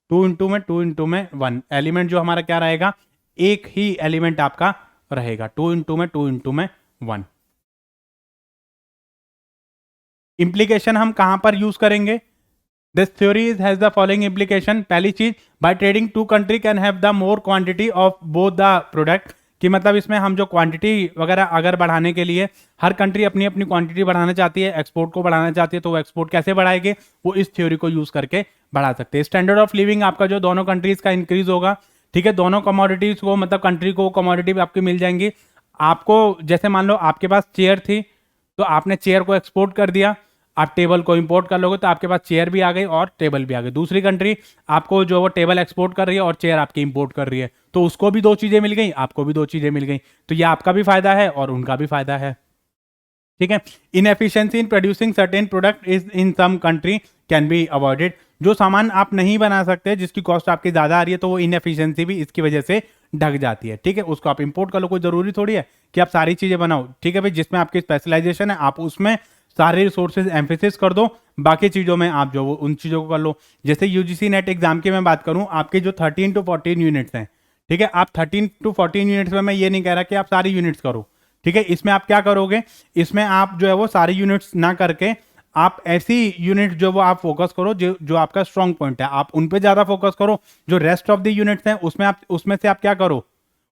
2 into 1 एलिमेंट जो हमारा क्या रहेगा, एक ही एलिमेंट आपका रहेगा। 2 into 1 इंप्लीकेशन हम कहां पर यूज करेंगे, this theory has the following implication. पहली चीज, by trading two country can have the more quantity of both the product, कि मतलब इसमें हम जो क्वांटिटी वगैरह अगर बढ़ाने के लिए, हर कंट्री अपनी अपनी क्वांटिटी बढ़ाना चाहती है, एक्सपोर्ट को बढ़ाना चाहती है, तो वो एक्सपोर्ट कैसे बढ़ाएंगे, वो इस थ्योरी को यूज करके बढ़ा सकते हैं। स्टैंडर्ड ऑफ लिविंग आपका जो दोनों कंट्रीज का इंक्रीज होगा। ठीक है, दोनों कमोडिटीज को, मतलब कंट्री को कमोडिटी आपकी मिल जाएंगी। आपको जैसे मान लो आपके पास चेयर थी, तो आपने चेयर को एक्सपोर्ट कर दिया, आप टेबल को इंपोर्ट कर लोगे तो आपके पास चेयर भी आ गई और टेबल भी आ गई। दूसरी कंट्री आपको जो वो टेबल एक्सपोर्ट कर रही है और चेयर आपकी इंपोर्ट कर रही है, तो उसको भी दो चीजें मिल गई, आपको भी दो चीजें मिल गई। तो ये आपका भी फायदा है और उनका भी फायदा है। ठीक है, inefficiency in producing certain product is in some country can be avoided. जो सामान आप नहीं बना सकते, जिसकी कॉस्ट आपकी ज्यादा आ रही है, तो वो इनएफिशिएंसी भी इसकी वजह से ढक जाती है। ठीक है, उसको आप इंपोर्ट कर लो, कोई जरूरी थोड़ी है कि आप सारी चीजें बनाओ। ठीक है भाई, जिसमें आपकी स्पेशलाइजेशन है आप उसमें सारे रिसोर्सेज एम्फेसिस कर दो, बाकी चीजों में आप जो उन चीजों को कर लो। जैसे यूजीसी नेट एग्जाम की मैं बात करूं, आपके जो 13 to 14 यूनिट्स हैं, ठीक है, आप 13 to 14 यूनिट्स में मैं ये नहीं कह रहा कि आप सारी यूनिट्स करो। ठीक है, इसमें आप क्या करोगे, इसमें आप जो है वो सारी यूनिट्स ना करके आप ऐसी यूनिट जो वो आप फोकस करो जो जो आपका स्ट्रॉन्ग पॉइंट है, आप उन पे ज्यादा फोकस करो। जो रेस्ट ऑफ द यूनिट्स हैं उसमें से आप क्या करो,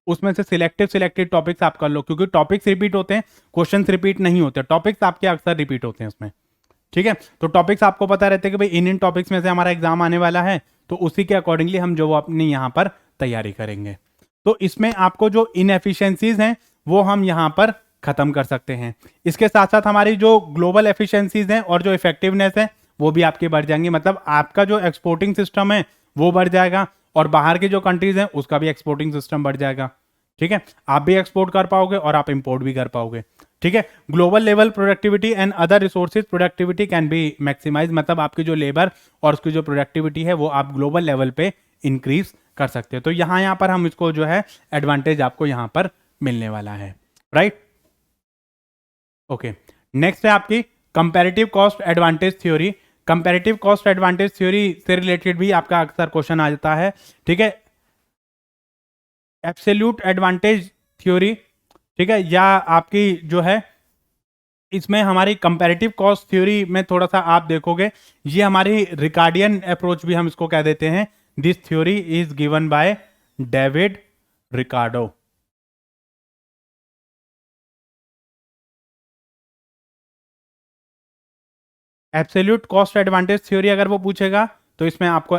उसमें से सिलेक्टिव टॉपिक्स आप कर लो, क्योंकि टॉपिक्स रिपीट होते हैं, क्वेश्चंस रिपीट नहीं होते, टॉपिक्स आपके अक्सर रिपीट होते हैं उसमें। ठीक है, तो टॉपिक्स आपको पता रहते हैं कि भाई इन टॉपिक्स में से हमारा एग्जाम आने वाला है, तो उसी के अकॉर्डिंगली हम जो वो अपनी यहाँ पर तैयारी करेंगे। तो इसमें आपको जो इनएफिशिएंसीज हैं वो हम यहाँ पर खत्म कर सकते हैं। इसके साथ साथ हमारी जो ग्लोबल एफिशिएंसीज हैं और जो इफेक्टिवनेस है वो भी आपकी बढ़ जाएंगी, मतलब आपका जो एक्सपोर्टिंग सिस्टम है वो बढ़ जाएगा और बाहर की जो कंट्रीज हैं उसका भी एक्सपोर्टिंग सिस्टम बढ़ जाएगा। ठीक है, आप भी एक्सपोर्ट कर पाओगे और आप इंपोर्ट भी कर पाओगे। ठीक है, global level productivity and other resources productivity can be maximize, मतलब आपकी जो लेबर और उसकी जो प्रोडक्टिविटी है वो आप ग्लोबल लेवल पे इंक्रीज कर सकते हो। तो यहाँ पर हम इसको जो है एडवांटेज आपको यहाँ पर मिलने वाला है, राइट। ओके, नेक्स्ट है आपकी comparative cost advantage theory. Comparative cost advantage theory से रिलेटेड भी आपका अक्सर क्वेश्चन आ जाता है। ठीक है, एब्सोल्यूट एडवांटेज थ्योरी, ठीक है, या आपकी जो है इसमें हमारी कंपैरेटिव कॉस्ट थ्योरी में थोड़ा सा आप देखोगे, ये हमारी रिकार्डियन अप्रोच भी हम इसको कह देते हैं। This theory is given by David Ricardo. Absolute cost advantage theory अगर वो पूछेगा तो इसमें आपको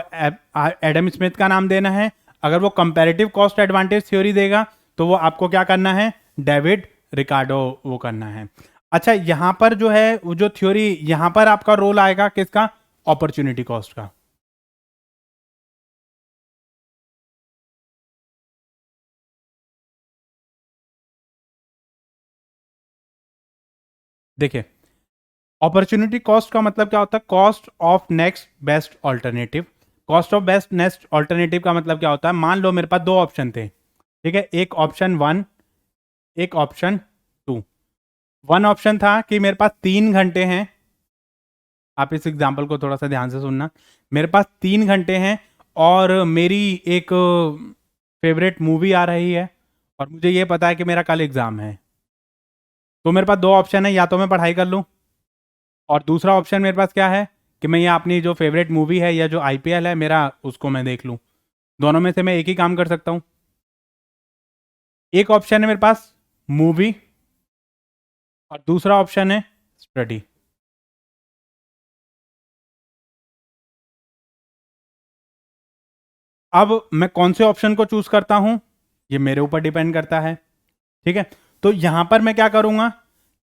एडम स्मिथ का नाम देना है, अगर वो कंपैरेटिव कॉस्ट एडवांटेज थ्योरी देगा तो वो आपको क्या करना है, डेविड रिकार्डो वो करना है। अच्छा, यहां पर जो है वो जो थ्योरी, यहां पर आपका रोल आएगा किसका, अपॉर्चुनिटी कॉस्ट का। देखिए, अपॉर्चुनिटी कॉस्ट का मतलब क्या होता है, cost of next best alternative. Cost of best next alternative का मतलब क्या होता है, मान लो मेरे पास दो ऑप्शन थे, ठीक है, एक ऑप्शन वन, एक ऑप्शन टू। वन ऑप्शन था कि मेरे पास 3 घंटे हैं, आप इस एग्जाम्पल को थोड़ा सा ध्यान से सुनना, मेरे पास 3 घंटे हैं और मेरी एक फेवरेट मूवी आ रही है और मुझे ये पता है कि मेरा कल एग्जाम है। तो मेरे पास दो ऑप्शन है, या तो मैं पढ़ाई कर लूँ, और दूसरा ऑप्शन मेरे पास क्या है कि मैं ये अपनी जो फेवरेट मूवी है या जो आईपीएल है मेरा, उसको मैं देख लूँ। दोनों में से मैं एक ही काम कर सकता हूँ। एक ऑप्शन है मेरे पास मूवी और दूसरा ऑप्शन है स्टडी। अब मैं कौन से ऑप्शन को चूज करता हूं, ये मेरे ऊपर डिपेंड करता है, ठीक है। तो यहां पर मैं क्या करूंगा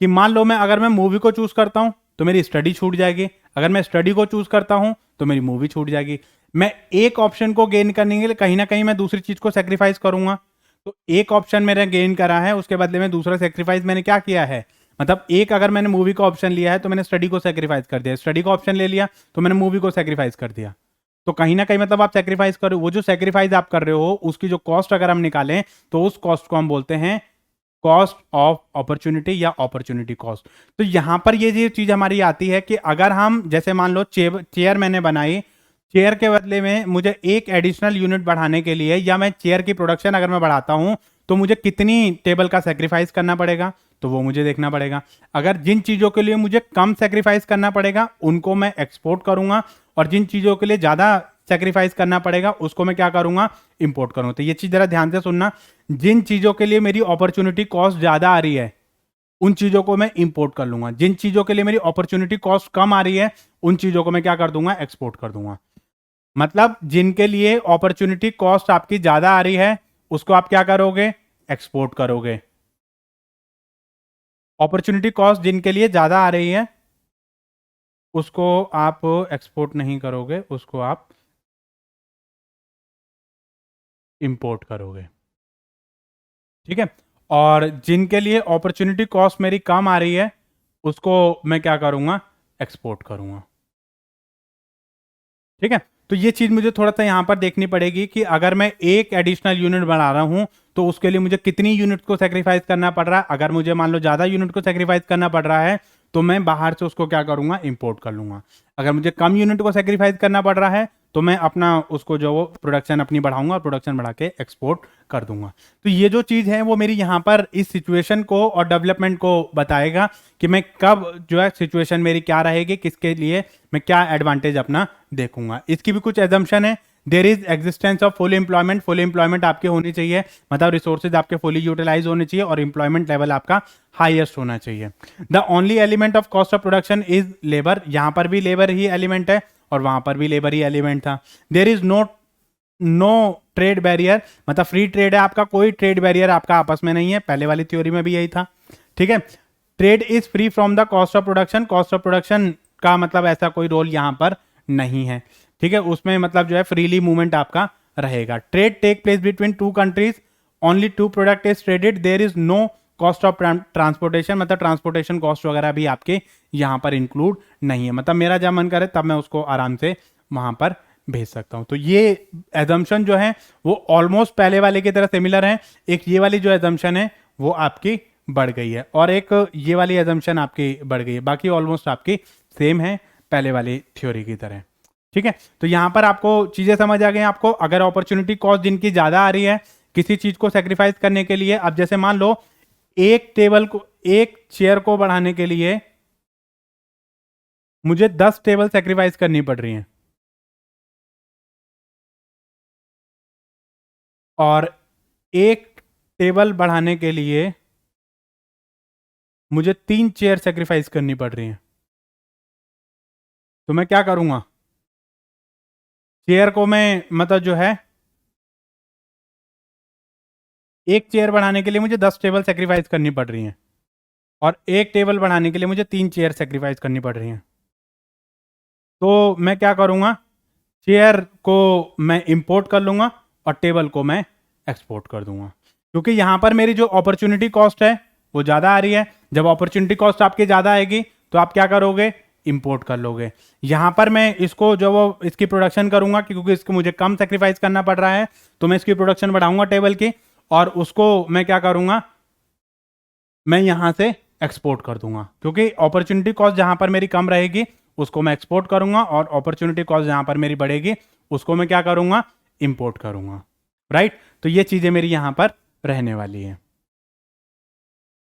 कि मान लो मैं अगर मैं मूवी को चूज करता हूं तो मेरी स्टडी छूट जाएगी, अगर मैं स्टडी को चूज करता हूं तो मेरी मूवी छूट जाएगी। मैं एक ऑप्शन को गेन करने के लिए कहीं ना कहीं मैं दूसरी चीज को सेक्रीफाइस करूंगा। तो एक ऑप्शन मैंने गेन करा है, उसके बदले में दूसरा सेक्रीफाइस मैंने क्या किया है, मतलब एक अगर मैंने मूवी का ऑप्शन लिया है तो मैंने स्टडी को सेक्रीफाइस कर दिया, स्टडी का ऑप्शन ले लिया तो मैंने मूवी को सेक्रीफाइस कर दिया। तो कहीं ना कहीं मतलब आप सेक्रीफाइस करो, वो जो सेक्रीफाइस आप कर रहे हो उसकी जो कॉस्ट अगर हम निकालें तो उस कॉस्ट को हम बोलते हैं कॉस्ट ऑफ अपॉर्चुनिटी या अपॉर्चुनिटी कॉस्ट। तो यहां पर ये चीज हमारी आती है कि अगर हम जैसे मान लो चेयर मैंने बनाई, चेयर के बदले में मुझे एक एडिशनल यूनिट बढ़ाने के लिए, या मैं चेयर की प्रोडक्शन अगर मैं बढ़ाता हूं तो मुझे कितनी टेबल का सेक्रीफाइस करना पड़ेगा, तो वो मुझे देखना पड़ेगा। अगर जिन चीजों के लिए मुझे कम सेक्रीफाइस करना पड़ेगा उनको मैं एक्सपोर्ट करूंगा, और जिन चीजों के लिए ज्यादा सेक्रीफाइस करना पड़ेगा उसको मैं क्या करूंगा, इंपोर्ट करूंगा। तो ये चीज जरा ध्यान से सुनना, जिन चीजों के लिए मेरी अपॉर्चुनिटी कॉस्ट ज्यादा आ रही है उन चीजों को मैं इंपोर्ट कर लूंगा, जिन चीजों के लिए मेरी अपॉर्चुनिटी कॉस्ट कम आ रही है उन चीजों को मैं क्या कर दूंगा, एक्सपोर्ट कर दूंगा। मतलब जिनके लिए अपॉर्चुनिटी कॉस्ट आपकी ज्यादा आ रही है उसको आप क्या करोगे, एक्सपोर्ट करोगे। अपॉर्चुनिटी कॉस्ट जिनके लिए ज्यादा आ रही है उसको आप एक्सपोर्ट नहीं करोगे, उसको आप इंपोर्ट करोगे, ठीक है। और जिनके लिए अपॉर्चुनिटी कॉस्ट मेरी कम आ रही है उसको मैं क्या करूंगा, एक्सपोर्ट करूंगा, ठीक है। तो ये चीज मुझे थोड़ा सा यहां पर देखनी पड़ेगी कि अगर मैं एक एडिशनल यूनिट बना रहा हूं तो उसके लिए मुझे कितनी यूनिट को सेक्रीफाइस करना पड़ रहा है। अगर मुझे मान लो ज्यादा यूनिट को सेक्रीफाइस करना पड़ रहा है तो मैं बाहर से उसको क्या करूंगा, इंपोर्ट कर लूंगा। अगर मुझे कम यूनिट को सेक्रीफाइस करना पड़ रहा है तो मैं अपना उसको जो वो प्रोडक्शन अपनी बढ़ाऊंगा और प्रोडक्शन बढ़ा के एक्सपोर्ट कर दूंगा। तो ये जो चीज़ है वो मेरी यहाँ पर इस सिचुएशन को और डेवलपमेंट को बताएगा कि मैं कब जो है सिचुएशन मेरी क्या रहेगी, किसके लिए मैं क्या एडवांटेज अपना देखूंगा। इसकी भी कुछ एजम्पशन है, there is existence of full employment, full employment आपके होनी चाहिए, मतलब रिसोर्सेज आपके फुली यूटिलाइज होने चाहिए और एम्प्लॉयमेंट लेवल आपका हाईएस्ट होना चाहिए। The only element of cost of production is labour, यहां पर भी लेबर ही एलिमेंट है और वहां पर भी लेबर ही एलिमेंट था। There is no trade barrier, मतलब फ्री ट्रेड है आपका, कोई ट्रेड बैरियर आपका आपस में नहीं है, पहले वाली थ्योरी में भी यही था, ठीक है। Trade is free from the cost of production, cost of production का मतलब ऐसा कोई रोल यहां पर नहीं है, ठीक है। उसमें मतलब जो है फ्रीली मूवमेंट आपका रहेगा। Trade take place between two countries, only two product is traded, there is no cost of transportation, मतलब ट्रांसपोर्टेशन कॉस्ट वगैरह भी आपके यहां पर इंक्लूड नहीं है, मतलब मेरा जब मन करे तब मैं उसको आराम से वहां पर भेज सकता हूं। तो ये एजम्पशन जो है वो ऑलमोस्ट पहले वाले की तरह सिमिलर है। एक ये वाली जो एजम्पशन है वो आपकी बढ़ गई है और एक ये वाली एजम्पशन आपकी बढ़ गई है, बाकी ऑलमोस्ट आपकी सेम है पहले वाली थ्योरी की तरह, ठीक है। तो यहां पर आपको चीजें समझ आ गई आपको। अगर अपॉर्चुनिटी कॉस्ट जिनकी ज्यादा आ रही है किसी चीज को सेक्रीफाइस करने के लिए, अब जैसे मान लो एक टेबल को, एक चेयर को बढ़ाने के लिए मुझे 10 टेबल सेक्रीफाइस करनी पड़ रही हैं और एक टेबल बढ़ाने के लिए मुझे 3 चेयर सेक्रीफाइस करनी पड़ रही हैं। तो मैं क्या करूंगा, चेयर को मैं मतलब जो है एक चेयर बढ़ाने के लिए मुझे 10 टेबल सेक्रीफाइस करनी पड़ रही हैं, और एक टेबल बढ़ाने के लिए मुझे 3 चेयर सेक्रीफाइस करनी पड़ रही हैं। तो मैं क्या करूँगा, चेयर को मैं इंपोर्ट कर लूँगा और टेबल को मैं एक्सपोर्ट कर दूंगा, क्योंकि यहाँ पर मेरी जो अपॉर्चुनिटी कॉस्ट है वो ज़्यादा आ रही है। जब अपॉर्चुनिटी कॉस्ट आपकी ज़्यादा आएगी तो आप क्या करोगे, इंपोर्ट कर लोगे। यहाँ पर मैं इसको जो वो इसकी प्रोडक्शन करूँगा, क्योंकि इसको मुझे कम सेक्रीफाइस करना पड़ रहा है, तो मैं इसकी प्रोडक्शन बढ़ाऊंगा टेबल की, और उसको मैं क्या करूँगा, मैं यहाँ से एक्सपोर्ट कर दूंगा। क्योंकि अपॉर्चुनिटी कॉस्ट जहाँ पर मेरी कम रहेगी उसको मैं एक्सपोर्ट करूंगा, और अपॉर्चुनिटी कॉस्ट जहाँ पर मेरी बढ़ेगी उसको मैं क्या करूंगा, इंपोर्ट करूंगा। राइट, तो ये चीज़ें मेरी यहाँ पर रहने वाली है।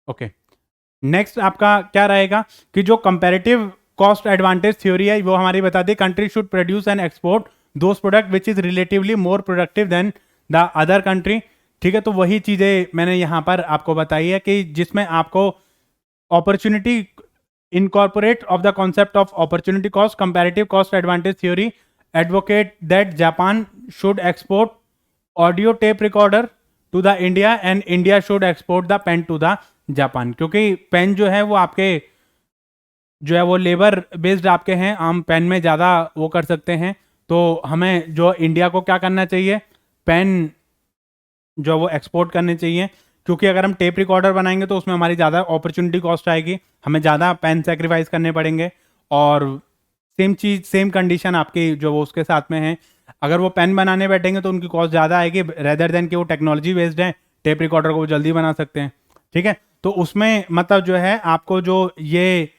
ओके, नेक्स्ट आपका क्या रहेगा कि जो कंपैरेटिव कॉस्ट एडवांटेज थ्योरी है वो हमारी बताती है country should produce and export those product which is relatively more productive than the other country. ठीक है, तो वही चीज़ें मैंने यहाँ पर आपको बताई है कि जिसमें आपको opportunity incorporate of the concept of opportunity cost comparative cost advantage theory advocate that Japan should export audio tape recorder to the India and India should export the pen to the Japan। क्योंकि pen जो है वो आपके जो है वो labour based आपके हैं, हम पेन में ज़्यादा वो कर सकते हैं, तो हमें जो इंडिया को क्या करना चाहिए, पेन जो वो एक्सपोर्ट करने चाहिए। क्योंकि अगर हम टेप रिकॉर्डर बनाएंगे तो उसमें हमारी ज़्यादा अपॉर्चुनिटी कॉस्ट आएगी, हमें ज़्यादा पेन सेक्रीफाइस करने पड़ेंगे। और सेम चीज़ सेम कंडीशन आपकी जो वो उसके साथ में है, अगर वो पेन बनाने बैठेंगे तो उनकी कॉस्ट ज़्यादा आएगी, रेदर देन कि वो टेक्नोलॉजी बेस्ड है, टेप रिकॉर्डर को वो जल्दी बना सकते हैं। ठीक है, तो उसमें मतलब जो है आपको जो ये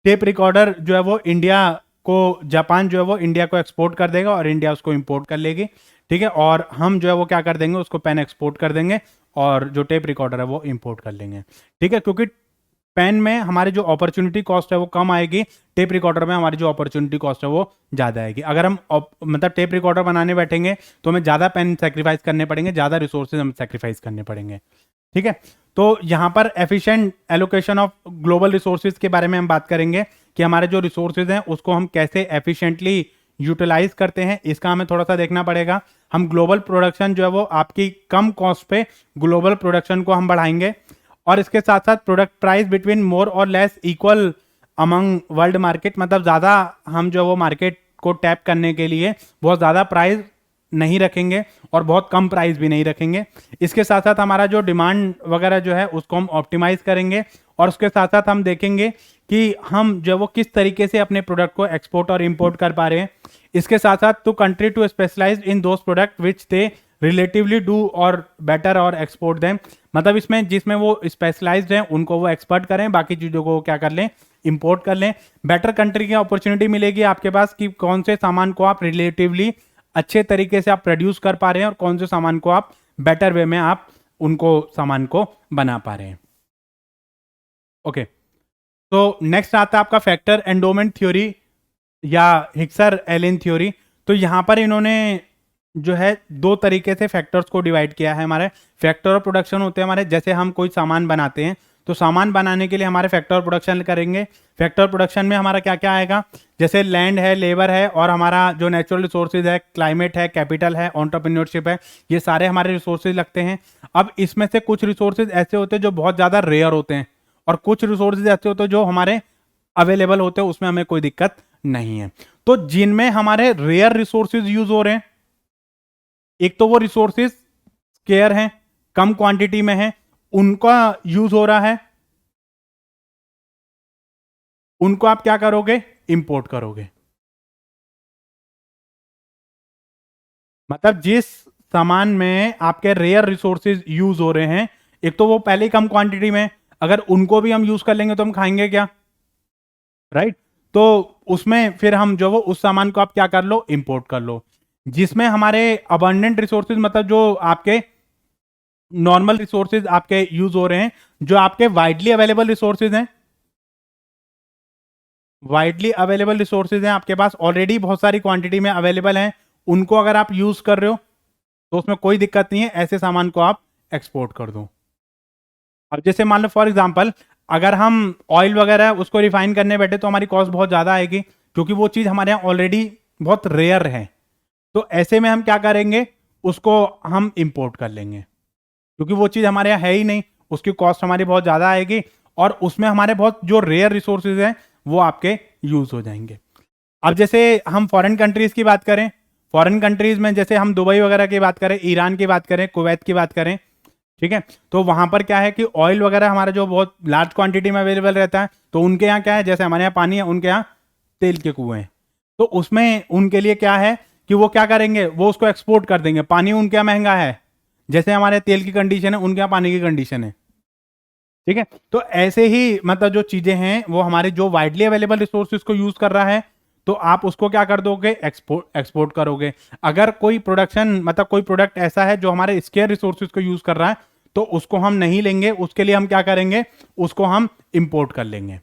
टेप रिकॉर्डर जो है वो इंडिया को, जापान जो है वो इंडिया को एक्सपोर्ट कर देगा और इंडिया उसको इंपोर्ट कर लेगी। ठीक है, और हम जो है वो क्या कर देंगे, उसको पेन एक्सपोर्ट कर देंगे और जो टेप रिकॉर्डर है वो इंपोर्ट कर लेंगे। ठीक है, क्योंकि पेन में हमारी जो अपॉर्चुनिटी कॉस्ट है वो कम आएगी, टेप रिकॉर्डर में हमारी जो अपॉर्चुनिटी कॉस्ट है वो ज़्यादा आएगी। अगर हम मतलब टेप रिकॉर्डर बनाने बैठेंगे तो हमें ज़्यादा पेन सेक्रीफाइस करने पड़ेंगे, ज़्यादा रिसोर्सेज हम सेक्रीफाइस करने पड़ेंगे। ठीक है, तो यहाँ पर efficient allocation of global resources के बारे में हम बात करेंगे कि हमारे जो रिसोर्सेज हैं उसको हम कैसे एफिशिएंटली यूटिलाइज करते हैं, इसका हमें थोड़ा सा देखना पड़ेगा। हम ग्लोबल प्रोडक्शन जो है वो आपकी कम कॉस्ट पे ग्लोबल प्रोडक्शन को हम बढ़ाएंगे, और इसके साथ साथ प्रोडक्ट प्राइस बिटवीन मोर और less equal among world market, मतलब ज़्यादा हम जो वो मार्केट को टैप करने के लिए बहुत ज़्यादा प्राइस नहीं रखेंगे और बहुत कम प्राइस भी नहीं रखेंगे। इसके साथ साथ हमारा जो डिमांड वगैरह जो है उसको हम ऑप्टिमाइज करेंगे, और उसके साथ साथ हम देखेंगे कि हम जो वो किस तरीके से अपने प्रोडक्ट को एक्सपोर्ट और इंपोर्ट कर पा रहे हैं। इसके साथ साथ two country to specialise in those product which they relatively do और बेटर और एक्सपोर्ट देम, मतलब इसमें जिसमें वो स्पेशलाइज्ड हैं उनको वो एक्सपर्ट करें, बाकी चीज़ों को क्या कर लें, इंपोर्ट कर लें। बेटर कंट्री की अपॉर्चुनिटी मिलेगी आपके पास कि कौन से सामान को आप रिलेटिवली अच्छे तरीके से आप प्रोड्यूस कर पा रहे हैं और कौन से सामान को आप बेटर वे में आप उनको सामान को बना पा रहे हैं। ओके, तो नेक्स्ट आता है आपका फैक्टर एंडोमेंट थ्योरी या हिक्सर एलिन थ्योरी। तो यहाँ पर इन्होंने जो है दो तरीके से फैक्टर्स को डिवाइड किया है। हमारे फैक्टर ऑफ प्रोडक्शन होते हैं हमारे, जैसे हम कोई सामान बनाते हैं तो सामान बनाने के लिए हमारे फैक्टर प्रोडक्शन करेंगे। फैक्टर प्रोडक्शन में हमारा क्या क्या आएगा, जैसे लैंड है, लेबर है, और हमारा जो नेचुरल रिसोर्सेज है, क्लाइमेट है, कैपिटल है, एंटरप्रेन्योरशिप है, ये सारे हमारे रिसोर्सेज लगते हैं। अब इसमें से कुछ रिसोर्सेज ऐसे होते हैं जो बहुत ज़्यादा रेयर होते हैं, और कुछ रिसोर्सेज ऐसे होते हैं जो हमारे अवेलेबल होते हैं, उसमें हमें कोई दिक्कत नहीं है। तो जिनमें हमारे रेयर रिसोर्सेज यूज हो रहे हैं, एक तो वो रिसोर्सेज स्केयर हैं, कम क्वांटिटी में है, उनका यूज हो रहा है, उनको आप क्या करोगे, इंपोर्ट करोगे। मतलब जिस सामान में आपके रेयर रिसोर्सेज यूज हो रहे हैं, एक तो वो पहले ही कम क्वांटिटी में, अगर उनको भी हम यूज कर लेंगे तो हम खाएंगे क्या, राइट। तो उसमें फिर हम जो वो उस सामान को आप क्या कर लो, इंपोर्ट कर लो। जिसमें हमारे अबंडेंट रिसोर्सेज, मतलब जो आपके नॉर्मल रिसोर्सेज आपके यूज हो रहे हैं, जो आपके वाइडली अवेलेबल रिसोर्सेज हैं, वाइडली अवेलेबल रिसोर्सेज हैं आपके पास, ऑलरेडी बहुत सारी क्वांटिटी में अवेलेबल हैं, उनको अगर आप यूज कर रहे हो तो उसमें कोई दिक्कत नहीं है, ऐसे सामान को आप एक्सपोर्ट कर दो। अब जैसे मान लो फॉर एग्जांपल, अगर हम ऑयल वगैरह उसको रिफाइन करने बैठे तो हमारी कॉस्ट बहुत ज़्यादा आएगी, क्योंकि वो चीज़ हमारे यहाँ ऑलरेडी बहुत रेयर है। तो ऐसे में हम क्या करेंगे, उसको हम इंपोर्ट कर लेंगे। क्योंकि वो चीज़ हमारे यहाँ है ही नहीं, उसकी कॉस्ट हमारी बहुत ज़्यादा आएगी और उसमें हमारे बहुत जो रेयर रिसोर्सेज हैं वो आपके यूज हो जाएंगे। अब जैसे हम फॉरेन कंट्रीज की बात करें, फॉरेन कंट्रीज में जैसे हम दुबई वगैरह की बात करें, ईरान की बात करें, कुवैत की बात करें, ठीक है, तो वहां पर क्या है कि ऑयल वगैरह हमारा जो बहुत लार्ज क्वांटिटी में अवेलेबल रहता है, तो उनके यहाँ क्या है, जैसे हमारे यहाँ पानी है, उनके यहाँ तेल के कुएं हैं, तो उसमें उनके लिए क्या है कि वो क्या करेंगे, वो उसको एक्सपोर्ट कर देंगे। पानी उनके यहाँ महंगा है, जैसे हमारे तेल की कंडीशन है, उनके यहाँ पानी की कंडीशन है, ठीक है। तो ऐसे ही मतलब जो चीजें हैं वो हमारे जो वाइडली अवेलेबल रिसोर्सेज को यूज कर रहा है, तो आप उसको क्या कर दोगे, एक्सपोर्ट करोगे। अगर कोई प्रोडक्शन मतलब कोई प्रोडक्ट ऐसा है जो हमारे स्केयर रिसोर्सेज को यूज कर रहा है, तो उसको हम नहीं लेंगे, उसके लिए हम क्या करेंगे, उसको हम इंपोर्ट कर लेंगे,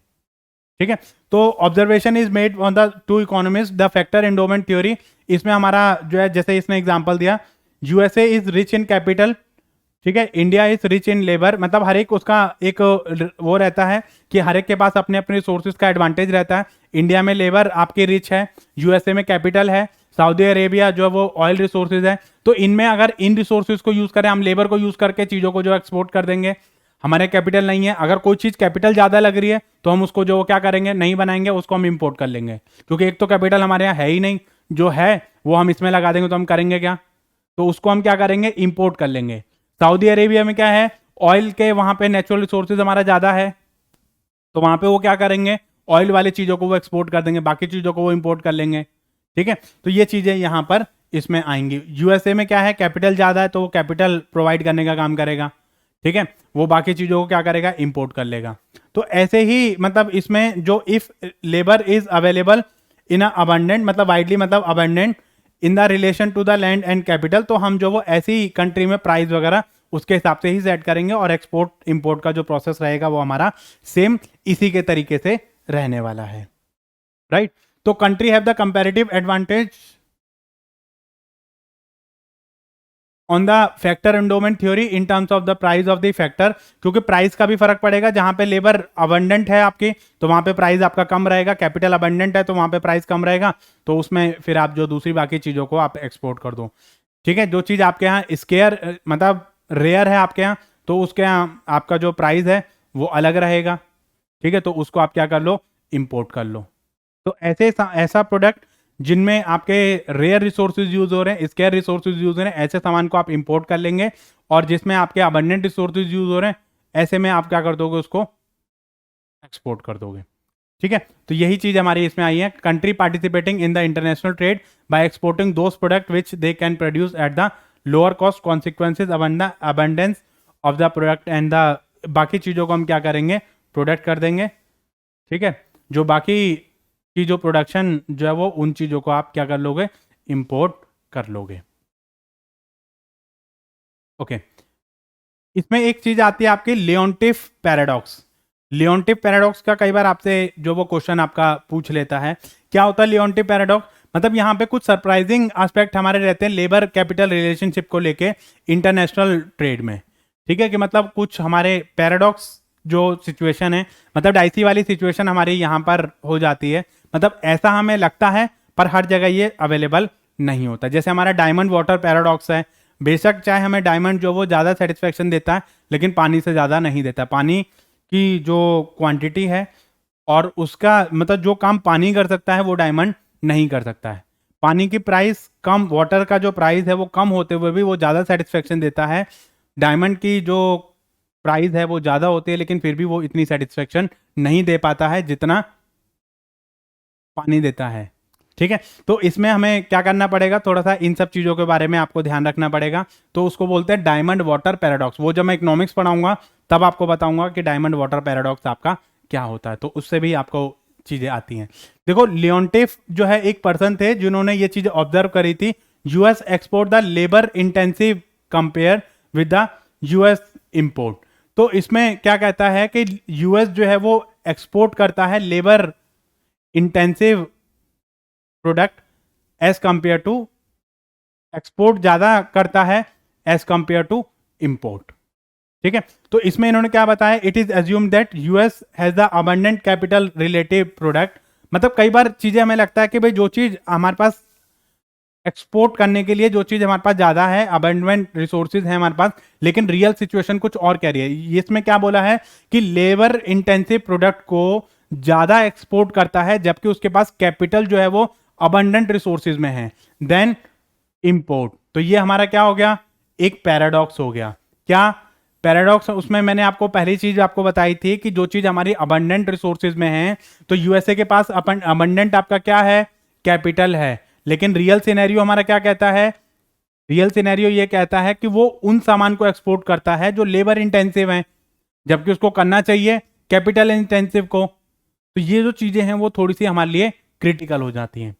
ठीक है। तो observation is made on the two economist the factor endowment theory. इसमें हमारा जो है, जैसे इसने एग्जांपल दिया, USA is rich in capital, ठीक है, India is rich in labour, मतलब हर एक उसका एक वो रहता है कि हर एक के पास अपने अपने रिसोर्सेज का एडवांटेज रहता है। इंडिया में लेबर आपकी रिच है, यूएसए में कैपिटल है, सऊदी अरेबिया जो है वो ऑयल रिसोर्सेज है। तो इनमें अगर इन रिसोर्सेज को यूज करें, हम लेबर को यूज करके चीजों को जो एक्सपोर्ट कर देंगे, हमारे कैपिटल नहीं है, अगर कोई चीज कैपिटल ज्यादा लग रही है तो हम उसको जो क्या करेंगे, नहीं बनाएंगे, उसको हम इंपोर्ट कर लेंगे, क्योंकि एक तो कैपिटल हमारे यहाँ है ही नहीं, जो है वो हम इसमें लगा देंगे तो हम करेंगे क्या, तो उसको हम क्या करेंगे, इंपोर्ट कर लेंगे। सऊदी अरेबिया में क्या है, ऑयल के वहां पे नेचुरल रिसोर्सेज हमारा ज्यादा है, तो वहां पे वो क्या करेंगे, ऑयल वाली चीजों को वो एक्सपोर्ट कर देंगे, बाकी चीजों को वो इंपोर्ट कर लेंगे, ठीक है। तो ये चीजें यहां पर इसमें आएंगी। यूएसए में क्या है, कैपिटल ज्यादा है, तो वो कैपिटल प्रोवाइड करने का काम करेगा, ठीक है, वो बाकी चीजों को क्या करेगा, इंपोर्ट कर लेगा। तो ऐसे ही मतलब इसमें जो if labour is available in abundant, मतलब वाइडली मतलब abundant in the relation to the land and capital, तो हम जो वो ऐसी कंट्री में प्राइस वगैरह उसके हिसाब से ही सेट करेंगे, और एक्सपोर्ट इंपोर्ट का जो प्रोसेस रहेगा वो हमारा सेम इसी के तरीके से रहने वाला है, राइट। तो country have the comparative advantage on the factor endowment theory in terms of the price of the factor, क्योंकि प्राइस का भी फर्क पड़ेगा। जहां पे लेबर अबंडेंट है आपकी, तो वहां पे प्राइस आपका कम रहेगा, कैपिटल अबंडेंट है तो वहां पे प्राइस कम रहेगा, तो उसमें फिर आप जो दूसरी बाकी चीजों को आप एक्सपोर्ट कर दो, ठीक है। जो चीज आपके यहाँ स्केयर मतलब रेयर है आपके यहाँ, तो उसके यहाँ आपका जो प्राइस है वो अलग रहेगा, ठीक है, तो उसको आप क्या कर लो, इंपोर्ट कर लो। तो ऐसा प्रोडक्ट जिनमें आपके रेयर रिसोर्सेज यूज हो रहे हैं, स्केयर रिसोर्सेज यूज हो रहे हैं, ऐसे सामान को आप इंपोर्ट कर लेंगे, और जिसमें आपके अबंडेंट रिसोर्सेज यूज हो रहे हैं, ऐसे में आप क्या कर दोगे, उसको एक्सपोर्ट कर दोगे, ठीक है। तो यही चीज हमारी इसमें आई है, country participating in the international trade by exporting those product which they can produce at the lower cost consequences abundance of the product and the, बाकी चीजों को हम क्या करेंगे, प्रोडक्ट कर देंगे, ठीक है। जो बाकी की जो प्रोडक्शन जो है वो उन चीजों को आप क्या कर लोगे, इंपोर्ट कर लोगे, ओके। इसमें एक चीज आती है आपकी लियोन्टिफ पैराडॉक्स। लियोन्टिफ पैराडॉक्स का कई बार आपसे जो वो क्वेश्चन आपका पूछ लेता है, क्या होता है लियोन्टिफ पैराडॉक्स, मतलब यहाँ पे कुछ सरप्राइजिंग एस्पेक्ट हमारे रहते हैं लेबर कैपिटल रिलेशनशिप को लेके इंटरनेशनल ट्रेड में, ठीक है, कि मतलब कुछ हमारे पैराडॉक्स जो सिचुएशन है, मतलब डाइसी वाली सिचुएशन हमारी यहाँ पर हो जाती है, मतलब ऐसा हमें लगता है पर हर जगह ये अवेलेबल नहीं होता। जैसे हमारा डायमंड वाटर पैराडॉक्स है, बेशक चाहे हमें डायमंड जो वो ज़्यादा सेटिस्फेक्शन देता है, लेकिन पानी से ज़्यादा नहीं देता। पानी की जो क्वांटिटी है और उसका मतलब जो काम पानी कर सकता है वो डायमंड नहीं कर सकता है। पानी की प्राइस कम, वाटर का जो प्राइस है वो कम होते हुए भी वो ज़्यादा सेटिस्फेक्शन देता है। डायमंड की जो प्राइस है वो ज़्यादा होती है, लेकिन फिर भी वो इतनी सेटिस्फेक्शन नहीं दे पाता है जितना पानी देता है, ठीक है। तो इसमें हमें क्या करना पड़ेगा, थोड़ा सा इन सब चीज़ों के बारे में आपको ध्यान रखना पड़ेगा। तो उसको बोलते हैं डायमंड वाटर पैराडॉक्स। वो जब मैं इकोनॉमिक्स पढ़ाऊंगा तब आपको बताऊंगा कि डायमंड वाटर पैराडॉक्स आपका क्या होता है, तो उससे भी आपको चीज़ें आती हैं। देखो लियोन्टिफ जो है एक पर्सन थे जिन्होंने ये चीज़ ऑब्जर्व करी थी, US export the labour intensive compare with the US import. तो इसमें क्या कहता है कि यूएस जो है वो एक्सपोर्ट करता है labour intensive product as compare to, export ज्यादा करता है एज कंपेयर टू इंपोर्ट, ठीक है। तो इसमें इन्होंने क्या बताया, it is assume that US has the abundant capital relative product. मतलब कई बार चीजें हमें लगता है कि भाई जो चीज हमारे पास एक्सपोर्ट करने के लिए जो चीज हमारे पास ज्यादा है, अबंडेंट रिसोर्सेज है हमारे पास, लेकिन रियल सिचुएशन कुछ और कह रही है। इसमें क्या बोला है कि लेबर इंटेंसिव प्रोडक्ट को ज्यादा एक्सपोर्ट करता है जबकि उसके पास कैपिटल जो है वो अबंडेंट रिसोर्सेज में है देन इंपोर्ट। तो ये हमारा क्या हो गया, एक पैराडॉक्स हो गया। क्या पैराडॉक्स? उसमें मैंने आपको पहली चीज आपको बताई थी कि जो चीज हमारी अबंडेंट रिसोर्सेज में है, तो यूएसए के पास अबंडेंट आपका क्या है, कैपिटल है, लेकिन रियल सिनेरियो हमारा क्या कहता है, रियल सिनेरियो ये कहता है कि वो उन सामान को एक्सपोर्ट करता है जो लेबर इंटेंसिव है, जबकि उसको करना चाहिए कैपिटल इंटेंसिव को। तो ये जो चीजें हैं वो थोड़ी सी हमारे लिए क्रिटिकल हो जाती हैं।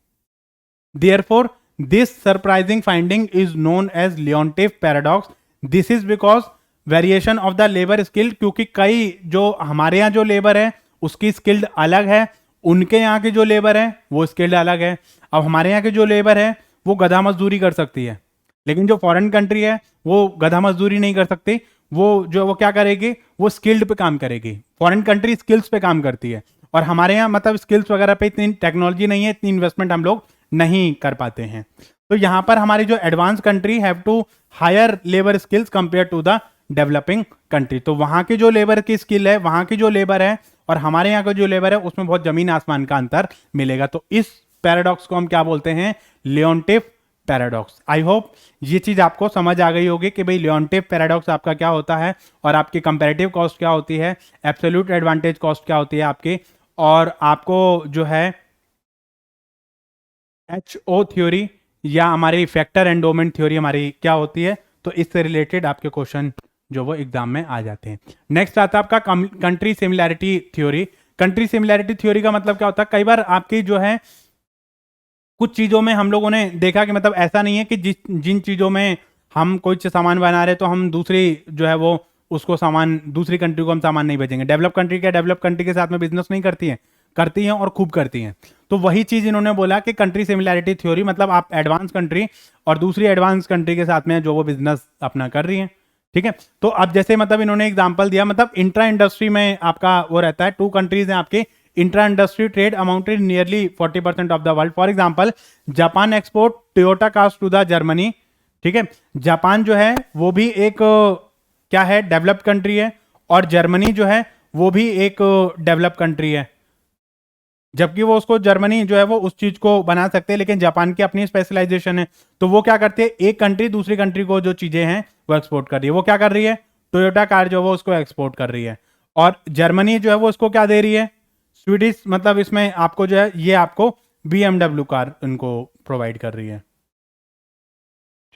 Therefore, this surprising finding is known as Leontief paradox. This is because variation of the labor skill, क्योंकि कई जो हमारे यहाँ जो लेबर है उसकी स्किल्ड अलग है, उनके यहाँ की जो लेबर है वो स्किल्ड अलग है। अब हमारे यहाँ की जो लेबर है वो गधा मजदूरी कर सकती है, लेकिन जो फॉरेन कंट्री है वो गधा मजदूरी नहीं कर सकती, वो जो वो क्या करेगी, वो स्किल्ड पे काम करेगी। फॉरेन कंट्री स्किल्स पे काम करती है, और हमारे यहाँ मतलब स्किल्स वगैरह पे इतनी टेक्नोलॉजी नहीं है, इतनी इन्वेस्टमेंट हम लोग नहीं कर पाते हैं। तो यहाँ पर हमारी जो advance country have to higher labour skills compare to the developing country. तो वहां की जो लेबर की स्किल है, वहां की जो लेबर है और हमारे यहाँ का जो लेबर है, उसमें बहुत जमीन आसमान का अंतर मिलेगा। तो इस पैराडॉक्स को हम क्या बोलते हैं, लियोनटिफ पैराडॉक्स। आई होप ये चीज आपको समझ आ गई होगी कि भाई लियोनटिफ पैराडॉक्स आपका क्या होता है और आपकी कंपैरेटिव कॉस्ट क्या होती है, एब्सोल्यूट एडवांटेज कॉस्ट क्या होती है आपकी, और आपको जो है HO थ्योरी या हमारी फैक्टर एंडोमेंट थ्योरी हमारी क्या होती है। तो इससे रिलेटेड आपके क्वेश्चन जो वो एग्जाम में आ जाते हैं। नेक्स्ट आता है आपका country similarity theory. Country similarity theory का मतलब क्या होता है, कई बार आपकी जो है कुछ चीजों में हम लोगों ने देखा कि मतलब ऐसा नहीं है कि जिन चीजों में हम कोई सामान बना रहे तो हम दूसरी जो है वो उसको सामान, दूसरी कंट्री को हम सामान नहीं भेजेंगे। डेवलप कंट्री क्या डेवलप कंट्री के साथ में बिजनेस नहीं करती है, करती हैं और खूब करती हैं। तो वही चीज इन्होंने बोला कि कंट्री सिमिलैरिटी थ्योरी मतलब आप एडवांस कंट्री और दूसरी एडवांस कंट्री के साथ में जो वो बिजनेस अपना कर रही हैं, ठीक है। तो अब जैसे मतलब इन्होंने एग्जांपल दिया, मतलब इंट्रा इंडस्ट्री में आपका वो रहता है, टू कंट्रीज हैं आपके, intra industry trade amounted nearly 40% of the world. For example Japan export Toyota cars to the Germany, ठीक है। जापान जो है वो भी एक क्या है, डेवलप्ड कंट्री है, और जर्मनी जो है वो भी एक डेवलप कंट्री है, जबकि वो उसको जर्मनी जो है वो उस चीज को बना सकते हैं, लेकिन जापान की अपनी स्पेशलाइजेशन है। तो वो क्या करते हैं, एक कंट्री दूसरी कंट्री को जो चीजें हैं वो एक्सपोर्ट कर रही है। वो क्या कर रही है, टोयोटा कार जो है वो उसको एक्सपोर्ट कर रही है, और जर्मनी जो है वो उसको क्या दे रही है, स्वीडिश, मतलब इसमें आपको जो है ये आपको BMW कार इनको प्रोवाइड कर रही है,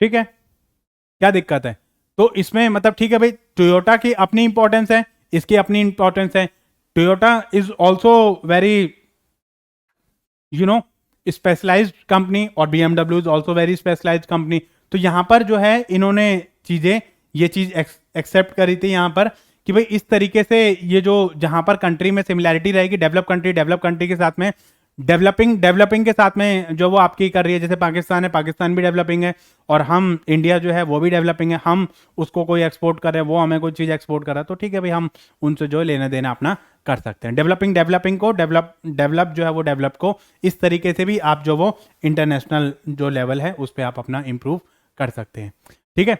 ठीक है। क्या दिक्कत है, तो इसमें मतलब ठीक है भाई, टोयोटा की अपनी इंपॉर्टेंस है, इसकी अपनी इंपॉर्टेंस है। Toyota is also very specialised company, और BMW is also very specialised company. तो यहां पर जो है इन्होंने चीजें ये चीज एक्सेप्ट करी थी यहां पर कि भाई इस तरीके से ये जो जहां पर कंट्री में सिमिलैरिटी रहेगी, डेवलप कंट्री के साथ में डेवलपिंग के साथ में जो वो आपकी कर रही है, जैसे पाकिस्तान है, पाकिस्तान भी डेवलपिंग है, और हम इंडिया जो है वो भी डेवलपिंग है, हम उसको कोई एक्सपोर्ट कर रहे हैं, वो हमें कोई चीज़ एक्सपोर्ट कर रहा है, तो ठीक है भाई, हम उनसे जो लेना देना अपना कर सकते हैं। डेवलपिंग को डेवलप जो है वो डेवलप को इस तरीके से भी आप जो वो इंटरनेशनल जो लेवल है उस पर आप अपना इंप्रूव कर सकते हैं, ठीक है।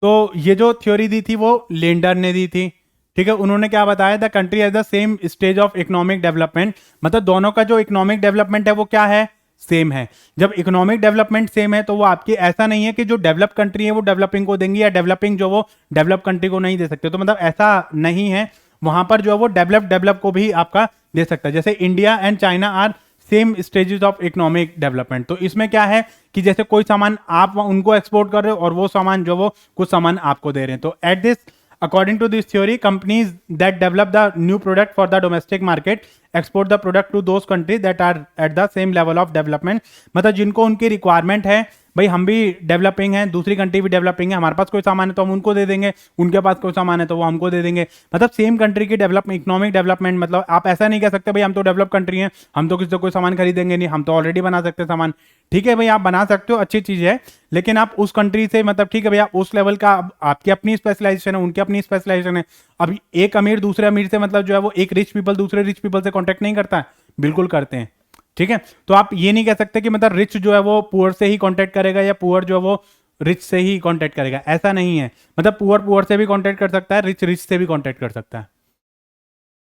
तो ये जो थ्योरी दी थी वो लेंडर ने दी थी, ठीक है। उन्होंने क्या बताया, the country has the same stage of economic development, मतलब दोनों का जो इकोनॉमिक डेवलपमेंट है वो क्या है, सेम है। जब इकोनॉमिक डेवलपमेंट सेम है तो वो आपकी ऐसा नहीं है कि जो डेवलप कंट्री है वो डेवलपिंग को देंगी या डेवलपिंग जो वो डेवलप कंट्री को नहीं दे सकते, तो मतलब ऐसा नहीं है। वहां पर जो है वो डेवलप को भी आपका दे सकता है। जैसे India and China are same stages of economic development. तो इसमें क्या है कि जैसे कोई सामान आप उनको एक्सपोर्ट कर रहे हो और वो सामान जो वो कुछ सामान आपको दे रहे हैं। तो at this according to this theory, companies that develop the new product for the domestic market export the product to those countries that are at the same level of development, मतलब जिनको उनकी रिक्वायरमेंट है, भाई हम भी developing है, दूसरी country भी डेवलपिंग है, हमारे पास कोई सामान है तो हम उनको दे देंगे, उनके पास कोई सामान है तो वो हमको दे देंगे। मतलब सेम कंट्री की डेवलपमेंट, इकोनॉमिक डेवलपमेंट, मतलब आप ऐसा नहीं कह सकते भाई हम तो डेवलप कंट्री हैं, हम तो किसी से कोई सामान खरीदेंगे नहीं, हम तो ऑलरेडी बना सकते हैं सामान। ठीक है भाई, आप बना सकते हो, अच्छी चीज है, लेकिन आप उस कंट्री से मतलब ठीक है भैया उस लेवल का आपकी अपनी स्पेशलाइजेशन है, उनकी अपनी स्पेशलाइजेशन है। अब एक अमीर दूसरे अमीर से मतलब जो है वो एक रिच पीपल दूसरे रिच पीपल से कॉन्टेक्ट नहीं करता है, बिल्कुल करते हैं। ठीक है। तो आप ये नहीं कह सकते कि मतलब रिच जो है वो पुअर से ही कांटेक्ट करेगा या पुअर जो है वो रिच से ही कांटेक्ट करेगा, ऐसा नहीं है। मतलब पुअर पुअर से भी कांटेक्ट कर सकता है, रिच रिच से भी कांटेक्ट कर सकता है।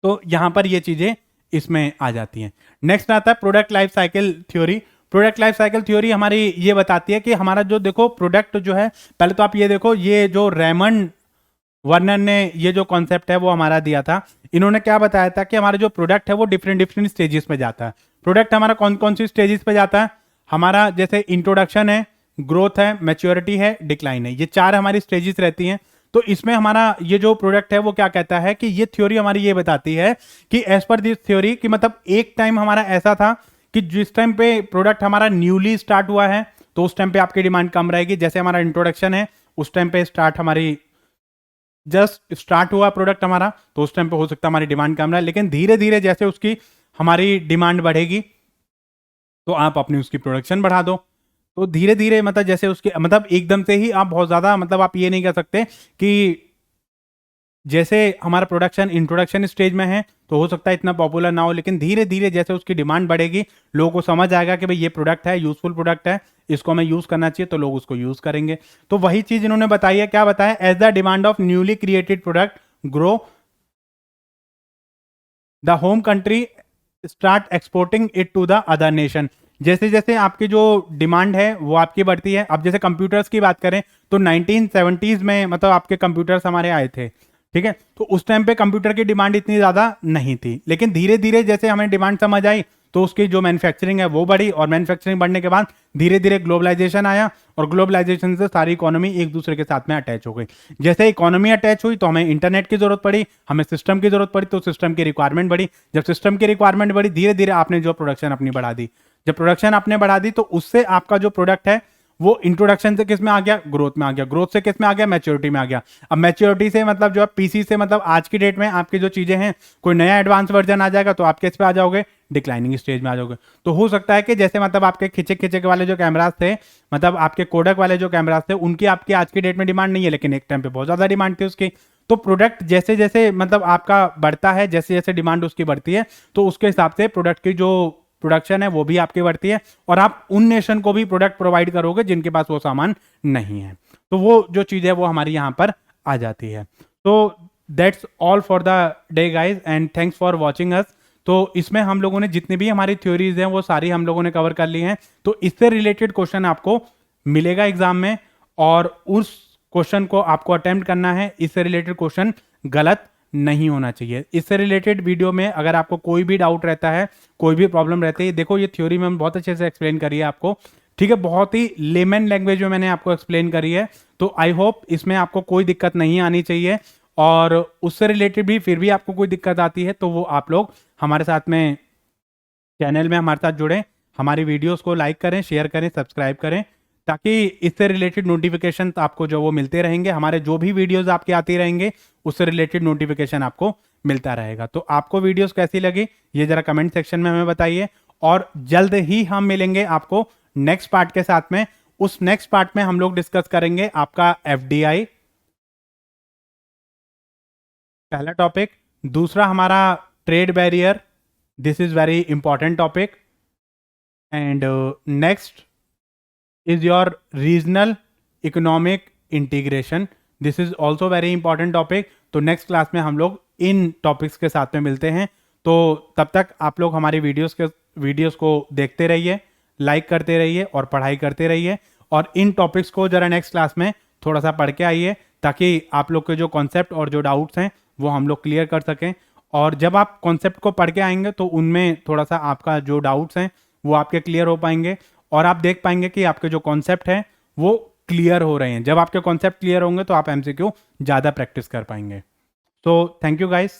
तो यहां पर ये चीजें इसमें आ जाती हैं। नेक्स्ट आता है product life cycle theory. Product life cycle theory हमारी ये बताती है कि हमारा जो देखो प्रोडक्ट जो है, पहले तो आप ये देखो, ये जो रेमंड वर्नन ने ये जो कॉन्सेप्ट है वो हमारा दिया था। इन्होंने क्या बताया था कि हमारा जो प्रोडक्ट है वो डिफरेंट डिफरेंट स्टेजेस पे जाता है। प्रोडक्ट हमारा कौन कौन सी स्टेजेस पे जाता है? हमारा जैसे इंट्रोडक्शन है, ग्रोथ है, मैच्योरिटी है, डिक्लाइन है, ये चार हमारी स्टेजेस रहती हैं। तो इसमें हमारा ये जो प्रोडक्ट है वो क्या कहता है कि ये थ्योरी हमारी ये बताती है कि एज पर दिस थ्योरी कि मतलब एक टाइम हमारा ऐसा था कि जिस टाइम पे प्रोडक्ट हमारा न्यूली स्टार्ट हुआ है तो उस टाइम पे आपकी डिमांड कम रहेगी। जैसे हमारा इंट्रोडक्शन है, उस टाइम पे स्टार्ट हमारी जस्ट स्टार्ट हुआ प्रोडक्ट हमारा, तो उस टाइम पे हो सकता है हमारी डिमांड कम रहे, लेकिन धीरे धीरे जैसे उसकी हमारी डिमांड बढ़ेगी तो आप अपनी उसकी प्रोडक्शन बढ़ा दो। तो धीरे धीरे मतलब जैसे उसके मतलब एकदम से ही आप बहुत ज्यादा मतलब आप ये नहीं कर सकते कि जैसे हमारा प्रोडक्शन इंट्रोडक्शन स्टेज में है तो हो सकता है इतना पॉपुलर ना हो, लेकिन धीरे धीरे जैसे उसकी डिमांड बढ़ेगी, लोगों को समझ आएगा कि भाई ये प्रोडक्ट है, यूजफुल प्रोडक्ट है, इसको हमें यूज करना चाहिए, तो लोग उसको यूज करेंगे। तो वही चीज इन्होंने बताई है। क्या बताया? As the demand of newly created product grow, the home country start exporting it to the other nation. जैसे जैसे आपकी जो डिमांड है वो आपकी बढ़ती है। अब जैसे कंप्यूटर्स की बात करें तो 1970s में मतलब आपके कंप्यूटर्स हमारे आए थे, ठीक है। तो उस टाइम पे कंप्यूटर की डिमांड इतनी ज्यादा नहीं थी, लेकिन धीरे धीरे जैसे हमें डिमांड समझ आई तो उसकी जो मैन्युफैक्चरिंग है वो बढ़ी, और मैन्युफैक्चरिंग बढ़ने के बाद धीरे धीरे ग्लोबलाइजेशन आया, और ग्लोबलाइजेशन से सारी इकोनॉमी एक दूसरे के साथ में अटैच हो गई। जैसे इकोनॉमी अटैच हुई तो हमें इंटरनेट की जरूरत पड़ी, हमें सिस्टम की जरूरत पड़ी, तो सिस्टम की रिक्वायरमेंट बढ़ी। जब सिस्टम की रिक्वायरमेंट बढ़ी, धीरे धीरे आपने जो प्रोडक्शन अपनी बढ़ा दी। जब प्रोडक्शन आपने बढ़ा दी तो उससे आपका जो प्रोडक्ट है वो इंट्रोडक्शन से किस में आ गया? ग्रोथ में आ गया। ग्रोथ से किस में आ गया? मैच्योरिटी में आ गया। अब मैच्योरिटी से मतलब जो है पीसी से मतलब आज की डेट में आपकी जो चीजें हैं, कोई नया एडवांस वर्जन आ जाएगा तो आप किस पे आ जाओगे? डिक्लाइनिंग स्टेज में आ जाओगे। तो हो सकता है कि जैसे मतलब आपके खिंचे खिंचे वाले जो कैमरास थे, मतलब आपके कोडक वाले जो कैमरास थे, उनकी आपकी आज की डेट में डिमांड नहीं है, लेकिन एक टाइम पे बहुत ज्यादा डिमांड थी उसकी। तो प्रोडक्ट जैसे जैसे मतलब आपका बढ़ता है, जैसे जैसे डिमांड उसकी बढ़ती है, तो उसके हिसाब से प्रोडक्ट की जो प्रोडक्शन है वो भी आपकी बढ़ती है, और आप उन नेशन को भी प्रोडक्ट प्रोवाइड करोगे जिनके पास वो सामान नहीं है। तो वो जो चीज है वो हमारी यहाँ पर आ जाती है। तो that's all for the day guys, and thanks for watching us. तो इसमें हम लोगों ने जितनी भी हमारी थ्योरीज हैं वो सारी हम लोगों ने कवर कर ली हैं। तो इससे रिलेटेड क्वेश्चन आपको मिलेगा एग्जाम में, और उस क्वेश्चन को आपको अटेम्प्ट करना है। इससे रिलेटेड क्वेश्चन गलत नहीं होना चाहिए। इससे रिलेटेड वीडियो में अगर आपको कोई भी डाउट रहता है, कोई भी प्रॉब्लम रहती है, देखो ये थ्योरी में बहुत अच्छे से एक्सप्लेन करी है आपको, ठीक है, बहुत ही लेमन लैंग्वेज में मैंने आपको एक्सप्लेन करी है। तो आई होप इसमें आपको कोई दिक्कत नहीं आनी चाहिए, और उससे रिलेटेड भी फिर भी आपको कोई दिक्कत आती है तो वो आप लोग हमारे साथ में चैनल में हमारे साथ जुड़ें, हमारी वीडियोस को लाइक करें, शेयर करें, सब्सक्राइब करें, ताकि इससे रिलेटेड नोटिफिकेशन आपको जो वो मिलते रहेंगे। हमारे जो भी वीडियोस आपके आते रहेंगे उससे रिलेटेड नोटिफिकेशन आपको मिलता रहेगा। तो आपको वीडियोस कैसी लगी ये जरा कमेंट सेक्शन में हमें बताइए, और जल्द ही हम मिलेंगे आपको नेक्स्ट पार्ट के साथ में। उस नेक्स्ट पार्ट में हम लोग डिस्कस करेंगे आपका एफडीआई, पहला टॉपिक। दूसरा हमारा trade barrier, this is very important topic. And next is your regional economic integration, this is also very important topic। तो नेक्स्ट क्लास में हम लोग इन टॉपिक्स के साथ में मिलते हैं। तो तब तक आप लोग हमारी वीडियोस को देखते रहिए, लाइक करते रहिए और पढ़ाई करते रहिए, और इन टॉपिक्स को जरा नेक्स्ट क्लास में थोड़ा सा पढ़ के आइए, ताकि आप लोग के जो कॉन्सेप्ट और जो डाउट्स हैं वो हम लोग क्लियर कर सकें। और जब आप कॉन्सेप्ट को पढ़ के आएंगे तो उनमें थोड़ा सा आपका जो डाउट्स हैं वो आपके क्लियर हो पाएंगे, और आप देख पाएंगे कि आपके जो कॉन्सेप्ट हैं वो क्लियर हो रहे हैं। जब आपके कॉन्सेप्ट क्लियर होंगे तो आप एमसीक्यू ज़्यादा प्रैक्टिस कर पाएंगे। So thank you guys.